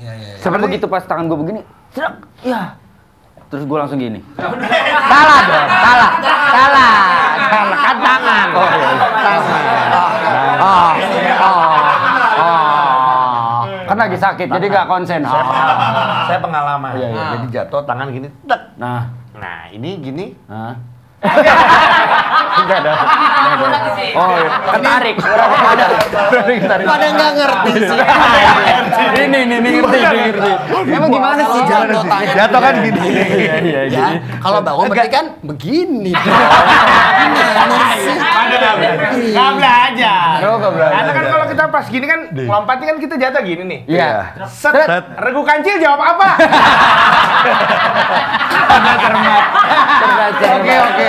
Iya. Seperti begitu pas tangan gue begini, cerak, ya. Terus gue langsung gini. Salah dong, salah kan tangan. Kan lagi sakit, jadi nggak konsen. Saya pengalaman. Iya. Jadi jatuh tangan gini, tek. Nah, Ini gini. enggak ada. Oh, iya. Ketarik. Pada nggak ngerti sih. Ini ngerti. Emang gimana sih Jatuh tangan. Jatuh kan gini. Iya. Ya, kalau bangun berarti kan begini. Nggak belajar. Oh, nggak belajar. Karena kan kalau kita pas gini kan lompatnya kan kita jatuh gini nih. Iya. Set. Regu kancil jawab apa? Oke.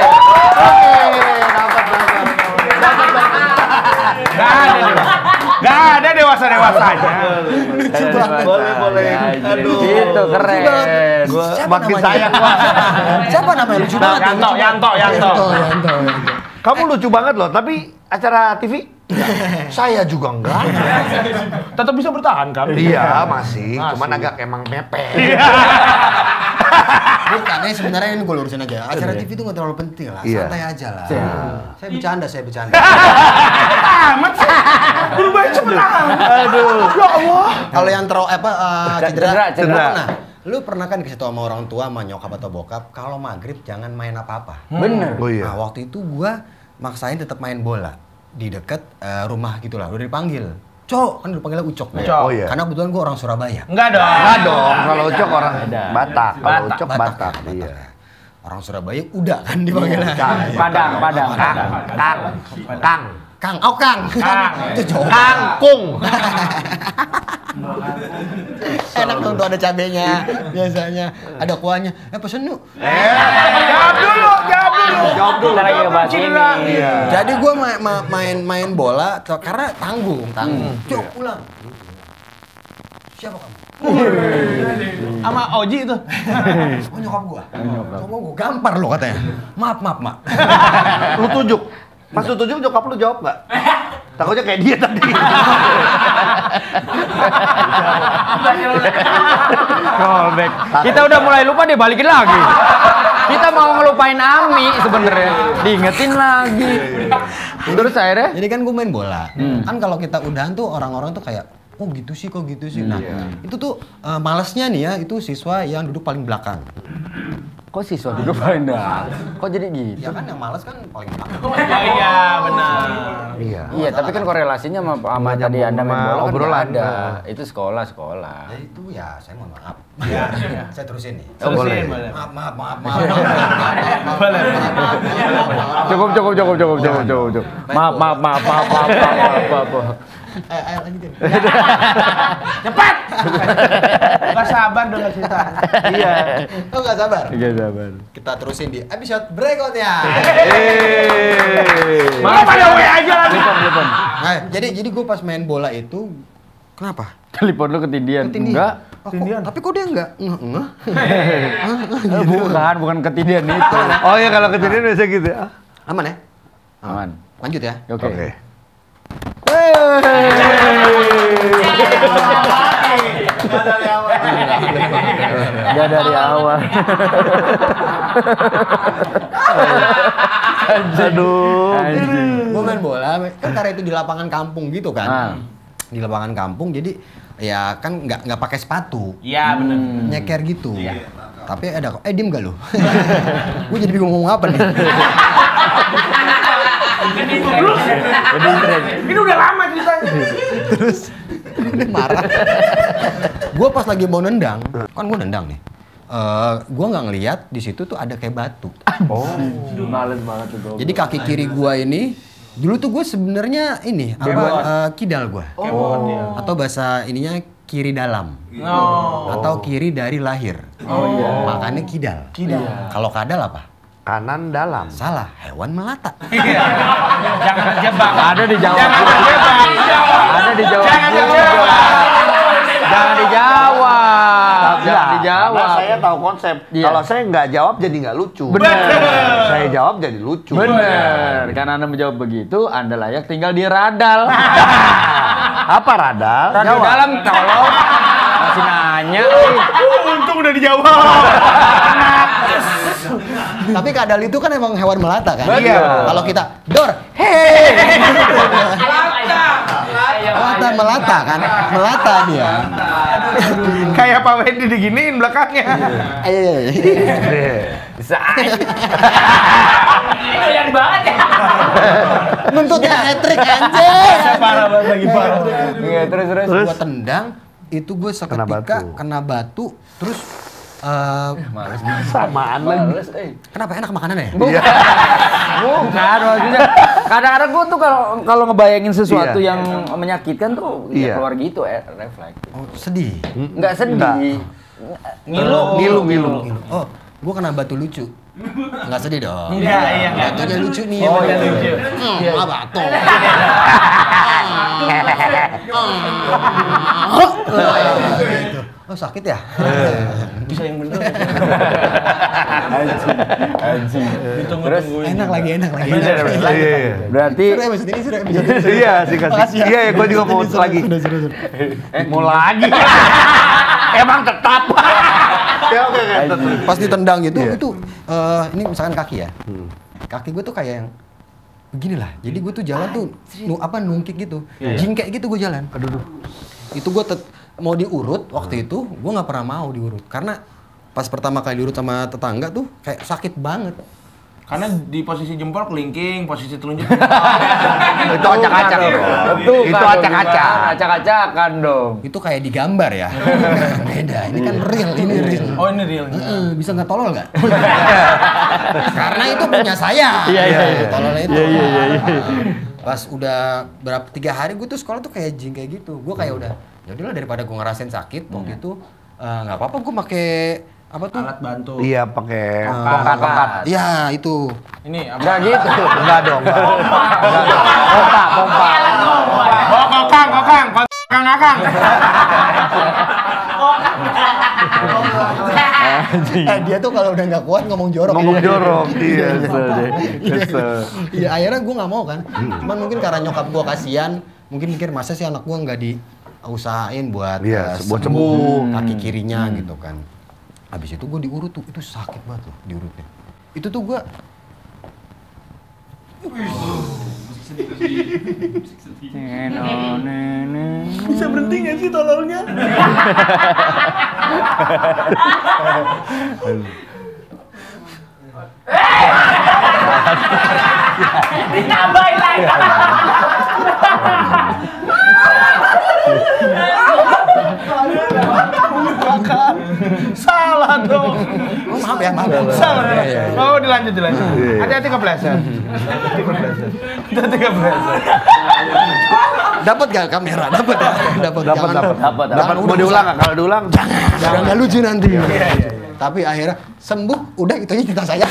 Gak ada dewasa-dewasanya. Boleh. Aduh. Itu keren. Gua Siapa makin namanya? sayang gua. Siapa namanya? Lucu banget. Yanto. Yanto. Kamu lucu banget loh, tapi acara TV saya juga enggak. Tetap bisa bertahan kan? Iya, masih. Cuman agak emang mepet. Bukan, sebenarnya ini gue lurusin aja. Acara TV itu nggak terlalu penting lah, Iya. santai aja lah. Saya bercanda. Amat sih. Berubah cepet amat. Aduh. Ya Allah. Kalau yang cedera. Cedera. Nah, lu pernah kan dikasih tau sama orang tua, sama nyokap atau bokap, kalau maghrib jangan main apa-apa. Bener. Oh iya. Nah, waktu itu gua maksain tetap main bola di dekat rumah gitulah. Udah dipanggil. Cok, kan udah panggilnya Ucok. Ucok. Oh iya. Karena kebetulan gua orang Surabaya. Enggak dong. Enggak dong, kalau Ucok orang Beda. Batak, kalau Batak. Ucok Batak. Iya. Orang Surabaya udah kan dipanggilnya. Padang. Kang. Kang. Itu Jawa. Kangkung. Enak dong tuh ada cabenya biasanya. Ada kuahnya. Pesen yuk. Jawab dulu. Kita lagi ngebahas ini. Jadi gue main bola karena tanggung. Cok pulang. Siapa kamu? Sama Oji itu. Oh nyokap gue. Nyokap gue gampar lo katanya. Maaf mak. Lu tunjuk. Pas lu tunjuk, nyokap lu jawab nggak? Takutnya kayak dia tadi. Callback. Kita udah mulai lupa dia balikin lagi. Kita mau ngelupain Ami sebenarnya. Diingetin lagi. Terus akhirnya? Jadi kan gue main bola. Kan kalau kita udahan tuh orang-orang tuh kayak kok gitu sih. Nah, itu tuh malesnya nih ya, itu siswa yang duduk paling belakang. Kok siswa duduk paling dah? Kok jadi gitu? Ya kan yang males kan paling belakang. Iya benar. Iya. Iya, tapi kan korelasinya sama tadi Anda main bola kan obrolan. nggak ada. Itu sekolah. Ya itu ya saya mohon maaf. Saya terusin nih. Boleh. Maaf. Cukup. Maaf. Ayo lanjutin. Cepat. Gak sabar dengan cerita. Iya. Oh nggak sabar? Gak sabar. Kita terusin di episode berikutnya. Malah pada WA aja lagi. Telepon. Nah, jadi gue pas main bola itu, kenapa? Telepon lu ketindian. Enggak. Tapi kok dia enggak? Enggak. Bukan ketindian itu. Oh iya kalau kejadian biasa gitu ya. Aman ya? Aman. Lanjut ya. Oke. Gak dari awal. Aduh. Gue main bola, kan karena itu di lapangan kampung gitu kan. Di lapangan kampung, jadi ya kan nggak pakai sepatu. Iya benar. Nyeker gitu. Tapi ada kok, diem gak lu? Gue jadi bingung ngomong apa nih. Ini udah lama ceritanya. Terus dia marah. Gue pas lagi mau nendang, kan gue nendang nih. Gue nggak ngeliat di situ tuh ada kayak batu. Males banget tuh. Jadi kaki kiri gue ini, dulu tuh gue sebenarnya ini kidal gue. Atau bahasa ininya kiri dalam. Atau kiri dari lahir. Makanya kidal. Kalau kadal apa? Kanan dalam. Salah, hewan melata. Jangan terjebak. Ada di Jawa. Ada di Jawa. Jangan dijawab. Jangan dijawab. Karena saya tahu konsep. Iya. Kalau saya nggak jawab jadi nggak lucu. Benar. Saya jawab jadi lucu. Benar. Karena Anda menjawab begitu, Anda layak tinggal di radal. Apa radal? Radal dalam tolong. Masih nanya. Untung udah dijawab. Tapi kadal itu kan emang hewan melata kan? Betul. Kalau kita dor, melata kan? Melata dia. Kayak Pak Wendy diginiin belakangnya. Bisa. Itu yang banget ya. Nuntutnya hat-trick anjing. Parah banget lagi parah. Iya, terus. Gua tendang, itu gue seketika kena batu, terus Samaan lagi. kenapa enak makanannya? Bukan maksudnya. Kadang-kadang gue tuh kalau ngebayangin sesuatu Iya. yang menyakitkan tuh Iya. ya keluar gitu refleks. Oh, sedih. Enggak sedih. Ngilu. Oh, gue kena batu lucu. Nggak sedih dong. Iya. Batunya lucu nih. Oh, iya lucu. Batu. Oh, sakit ya? Bisa yang bener. Anjing. Terus Enak lagi. Iya. berarti Seru episode ini, seru episode ini. Iya sih kasih. Iya, gue juga mau lagi. Seru. Mau lagi. Emang tetap. Ya oke. Pas ditendang gitu, itu ini misalkan kaki ya. Kaki gue tuh kayak yang begini lah. Jadi gue tuh jalan tuh nungkik gitu. Jingkek gitu gue jalan. Aduh. Itu gue mau diurut waktu itu, gue nggak pernah mau diurut. Karena pas pertama kali diurut sama tetangga tuh kayak sakit banget. Karena di posisi jempol kelingking, posisi telunjuk. Itu acak-acak. Betul. Itu acak-acak. Acak-acakan dong. Itu kayak digambar ya. Beda, ini kan real, ini real. Oh ini realnya. Bisa nggak tolol nggak? Karena itu punya saya. Iya. Tololnya itu. Iya. Pas udah 3 hari gue tuh sekolah tuh kayak jing kayak gitu. Gue kayak udah, yaudahlah daripada gue ngerasain sakit waktu itu nggak apa-apa gue pakai apa tuh? Alat bantu. Iya pakai Tongkat. Iya itu. Ini apa? Enggak gitu. Enggak dong. Pompa. Oh, kokang. Dia tuh kalau udah nggak kuat ngomong jorok. Ngomong jorok. Iya. Iya akhirnya gue nggak mau kan. Cuman mungkin karena nyokap gue kasihan, mungkin mikir masa sih anak gue nggak diusahain buat buat sembuh kaki kirinya gitu kan. Habis itu gue diurut tuh, itu sakit banget loh diurutnya. Itu tuh gue Bisa berhenti nggak sih tololnya? Ditambahin lagi. Salah dong. oh, maaf ya. Salah. Iya. Oh dilanjut. Hati-hati kepleset. Hati-hati kepleset. Dapat gak kamera? Dapat. Dapat. Mau diulang nggak? Kalau diulang, Jangan nggak lucu nanti. Tapi akhirnya sembuh, udah itu aja cerita saya.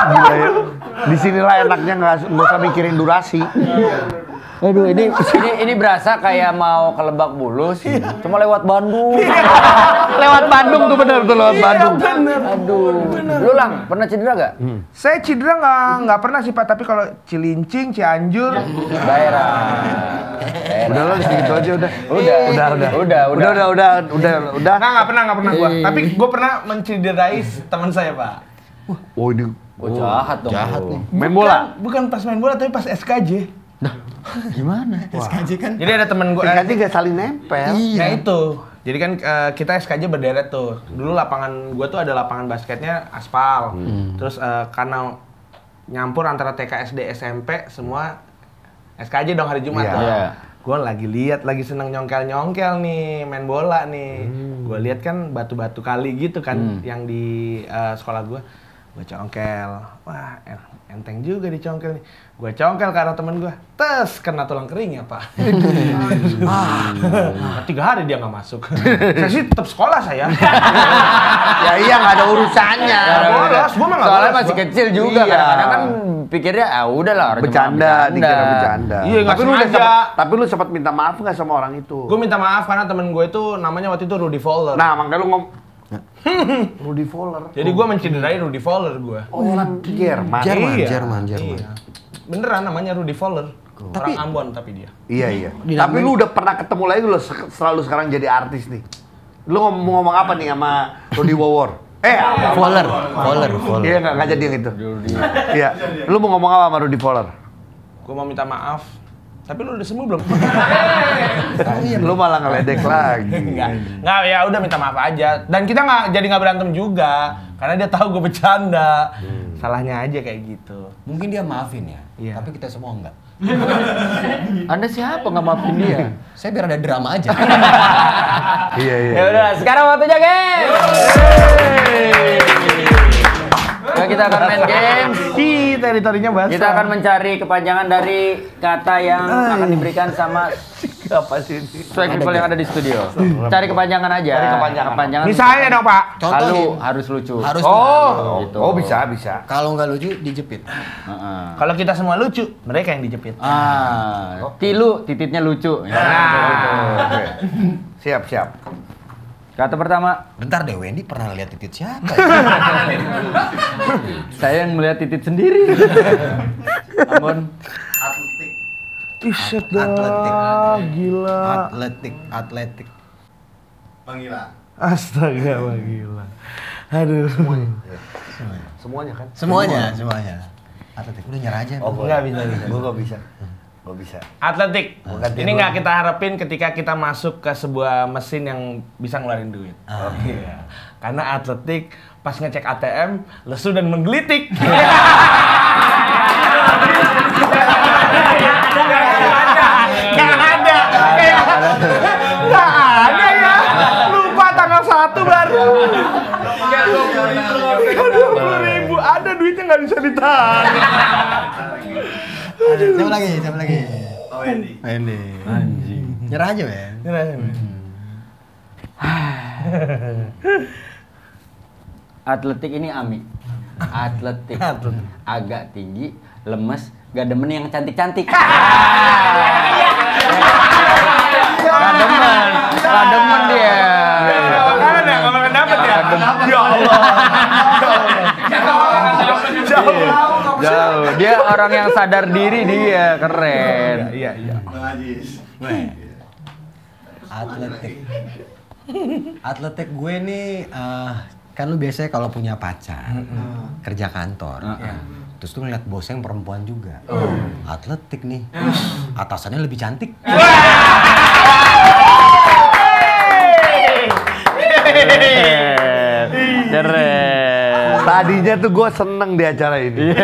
gila ya. Disinilah enaknya nggak usah mikirin durasi. Aduh, ini berasa kayak mau ke Lebak Bulus, cuma lewat Bandung. Lewat Bandung tuh bener tuh lewat Bandung. Aduh, lu Lang, pernah cedera gak? Saya cedera nggak pernah sih Pak, tapi kalau Cilincing, Cianjur, Daerah. Udah lah segitu aja udah. Udah. nggak pernah gua. Tapi gua pernah mencederai teman saya Pak. Oh ini Jahat dong. Jahat nih. main bola. Bukan pas main bola, tapi pas SKJ. Gimana? SKJ kan. Jadi ada temen gua. Kan nggak saling nempel. Nah itu. Jadi kan kita SKJ berderet tuh. Dulu lapangan gua tuh ada lapangan basketnya aspal. Terus karena nyampur antara TK, SD, SMP semua SKJ dong hari Jumat tuh. Iya. Gua lagi seneng nyongkel nih, main bola nih. Gua lihat kan batu-batu kali gitu kan yang di sekolah gua congkel. Wah, enteng juga dicongkel nih. Gua congkel ke arah temen gua. Tes kena tulang kering ya, Pak. 3 hari dia nggak masuk. Saya sih tetap sekolah saya. Ya iya nggak ada urusannya. Bolos, gua mah nggak Soalnya bolos, masih gua. kecil juga, Iya. kadang-kadang kan pikirnya udahlah orang cuma Bercanda, dikira bercanda. Iya, nggak sengaja. Tapi lu sempat minta maaf nggak sama orang itu? Gue minta maaf karena temen gue itu namanya waktu itu Rudy Fowler. Nah, makanya lu Rudy Fowler. Jadi gue mencederai Rudy Fowler gue. Oh, orang Jerman. Iya. Jerman. Iya. Beneran namanya Rudy Fowler. Orang Ambon tapi dia. Iya. Tapi lu udah pernah ketemu lagi lu selalu sekarang jadi artis nih. Lu ngomong apa nih sama Rudy Fowler? Fowler. Iya nggak jadi yang itu. Iya. Lu mau ngomong apa sama Rudy Fowler? Gue mau minta maaf. Tapi lu udah sembuh belum? Lu malah ngeledek lagi. Enggak, ya udah minta maaf aja. Dan kita nggak berantem juga. Karena dia tahu gue bercanda. Salahnya aja kayak gitu. Mungkin dia maafin ya, Iya. tapi kita semua enggak. Anda siapa nggak maafin dia? Saya biar ada drama aja. Iya. Ya udah, sekarang waktunya game. Nah, kita akan main game. Di teritorinya basah. Kita akan mencari kepanjangan dari kata yang akan diberikan sama Apa sih ini? swag people yang ada di studio. Cari kepanjangan aja. Cari kepanjangan. Misalnya dong, Pak. Contohin. harus lucu. Harus gitu. Oh bisa. Kalau nggak lucu dijepit. Heeh. Kalau kita semua lucu, mereka yang dijepit. Tilu, tititnya lucu. Oke. Siap. Kata pertama, Bentar deh, Wendy pernah lihat titit siapa? saya yang melihat titit sendiri. Ampun. Iset Atletik. Gila. Atletik. Astaga, wah gila. Aduh. Semuanya kan? Semuanya. Atletik udah nyerah aja. Nggak bisa. Gue gak bisa. Atletik. Ganti Ini dulu. nggak kita harapin ketika kita masuk ke sebuah mesin yang bisa ngeluarin duit. Iya. Karena atletik pas ngecek ATM lesu dan menggelitik. Nggak ada ya. Lupa tanggal 1 baru. 20.000 ada duitnya nggak bisa ditahan. Siapa lagi? Wendy. Anjing. Nyerah aja, Ben. Atletik ini Ami. Atletik. Agak tinggi, lemes, gak demen yang cantik-cantik. Gak demen dia. Makanan ya, nggak makan dapet ya? Ya Allah. Jauh. Dia orang yang sadar diri, dia keren. Iya. Atletik gue nih kan lu biasanya kalau punya pacar kerja kantor terus tuh ngeliat bosnya yang perempuan juga atletik nih atasannya lebih cantik. Keren. Tadinya tuh gue seneng di acara ini.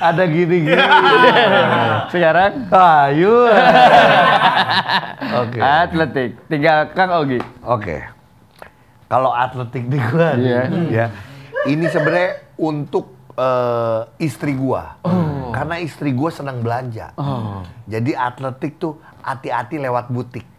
Ada gini-gini. Sekarang Ayo. Oke. atletik. Tinggal Kang Ogi. Oke. Kalau atletik di gua, ya. Ini sebenarnya untuk istri gua. Karena istri gua senang belanja. Jadi atletik tuh hati-hati lewat butik.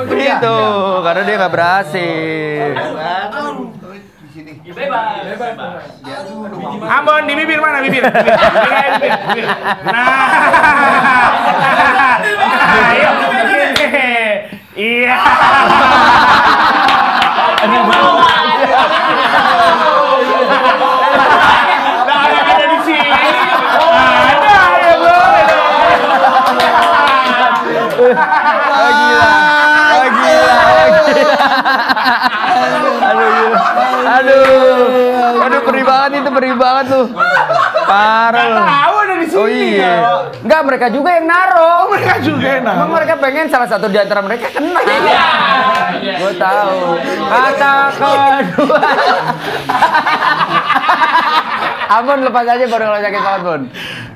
Begitu, karena dia nggak berhasil. Bebas. Ambon di bibir mana bibir? Bibir. Nah, ayo. Iya. Ada di sini. Ada ya bro. Gila. Aduh, perih banget tuh. Parah loh. Tahu ada di sini. Oh iya. Enggak, mereka juga yang naro. Mereka juga yang naro. Emang mereka pengen salah satu di antara mereka kena. Gue tahu. Kata kedua. Ambon lepas aja baru kalau sakit banget, Bon.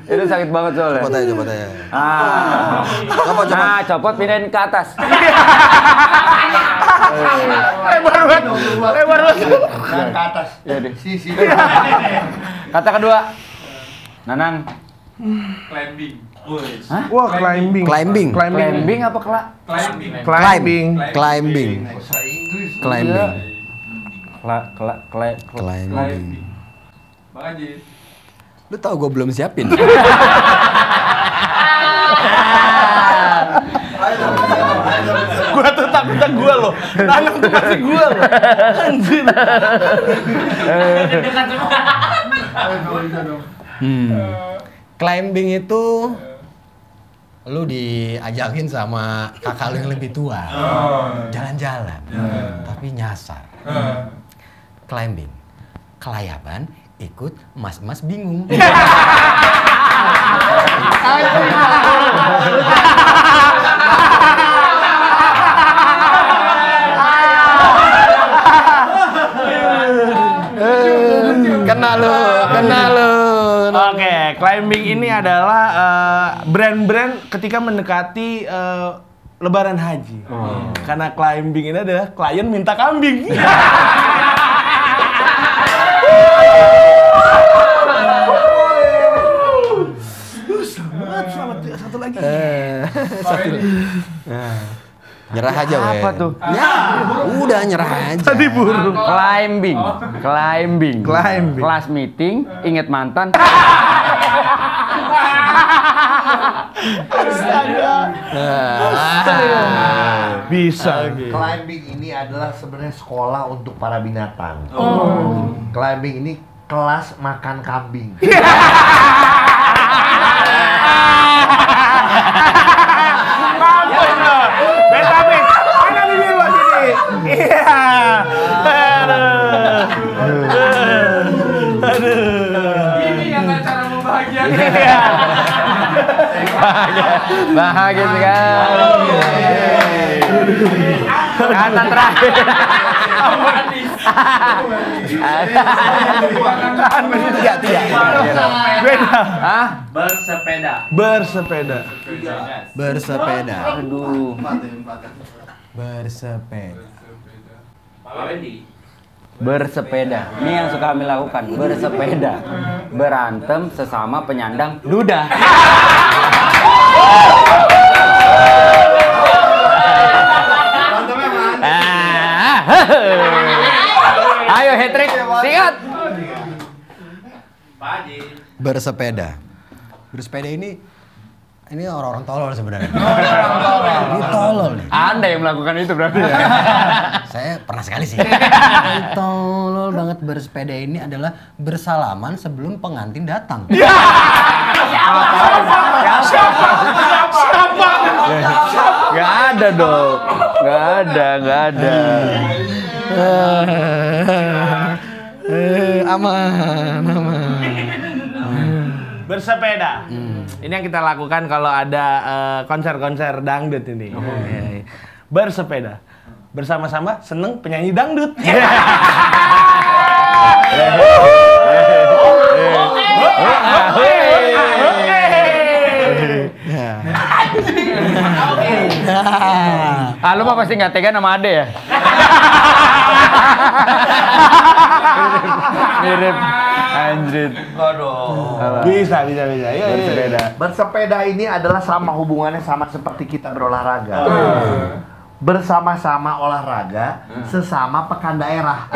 Itu sakit banget soalnya. Coba tanya. Coba. Copot pindahin ke atas. Lebar banget. Ke atas. Iya deh. Kata kedua. Nanang. Climbing. Wah, climbing. Climbing apa kelak? Climbing. Climbing. Bang Haji. Lu tau gue belum siapin. Gua tuh takutnya gua loh. Nanang tuh masih gua loh. Anjir. Climbing itu lu diajakin sama kakak lu yang lebih tua. Jalan-jalan. Tapi nyasar. Climbing. Kelayaban ikut mas-mas bingung. Kena lu. Oke, climbing ini adalah brand-brand ketika mendekati Lebaran Haji. Karena climbing ini adalah klien minta kambing. Selamat satu lagi. Nyerah aja weh. Apa tuh? Ya, udah nyerah aja. Tadi burung. Climbing. Kelas meeting, inget mantan. Bisa. Climbing ini adalah sebenarnya sekolah untuk para binatang. Climbing ini kelas makan kambing. Mampus lo. Betabik. Mana bibir lo sini? Iya. Ini yang cara membahagiakan. Iya. Bahagia sekali. Kata terakhir. Beda. Hah? Bersepeda. Bersepeda. Aduh. Bersepeda. Pak Wendy. Bersepeda. Ini yang suka kami lakukan. Bersepeda. Berantem sesama penyandang ludah. Ayo hat-trick, singkat. Pak Haji. Bersepeda. Bersepeda ini orang-orang tolol sebenarnya. Ini tolol nih. Anda yang melakukan itu berarti ya? Saya pernah sekali sih. Tolol banget. Bersepeda ini adalah bersalaman sebelum pengantin datang. Siapa? Gak ada dong. Gak ada. Aman. Bersepeda. Ini yang kita lakukan kalau ada konser-konser dangdut ini. Bersepeda. Bersama-sama seneng penyanyi dangdut. Ah, lu mah pasti nggak tega sama Ade ya? Mirip. Anjrit. Bisa. Iya. Bersepeda ini adalah sama hubungannya sama seperti kita berolahraga. Bersama-sama olahraga, sesama pekan daerah.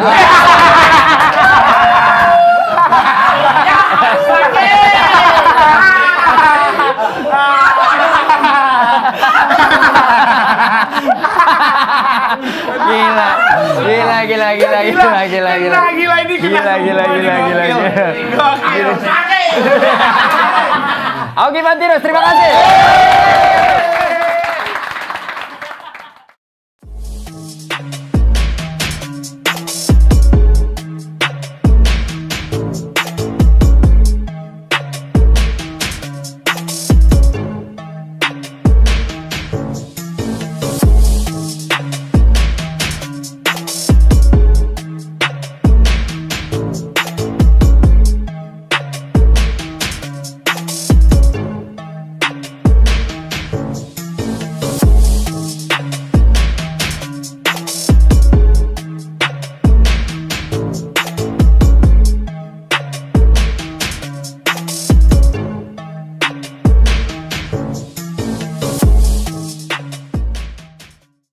Gila. Oke, Bantinus, terima kasih.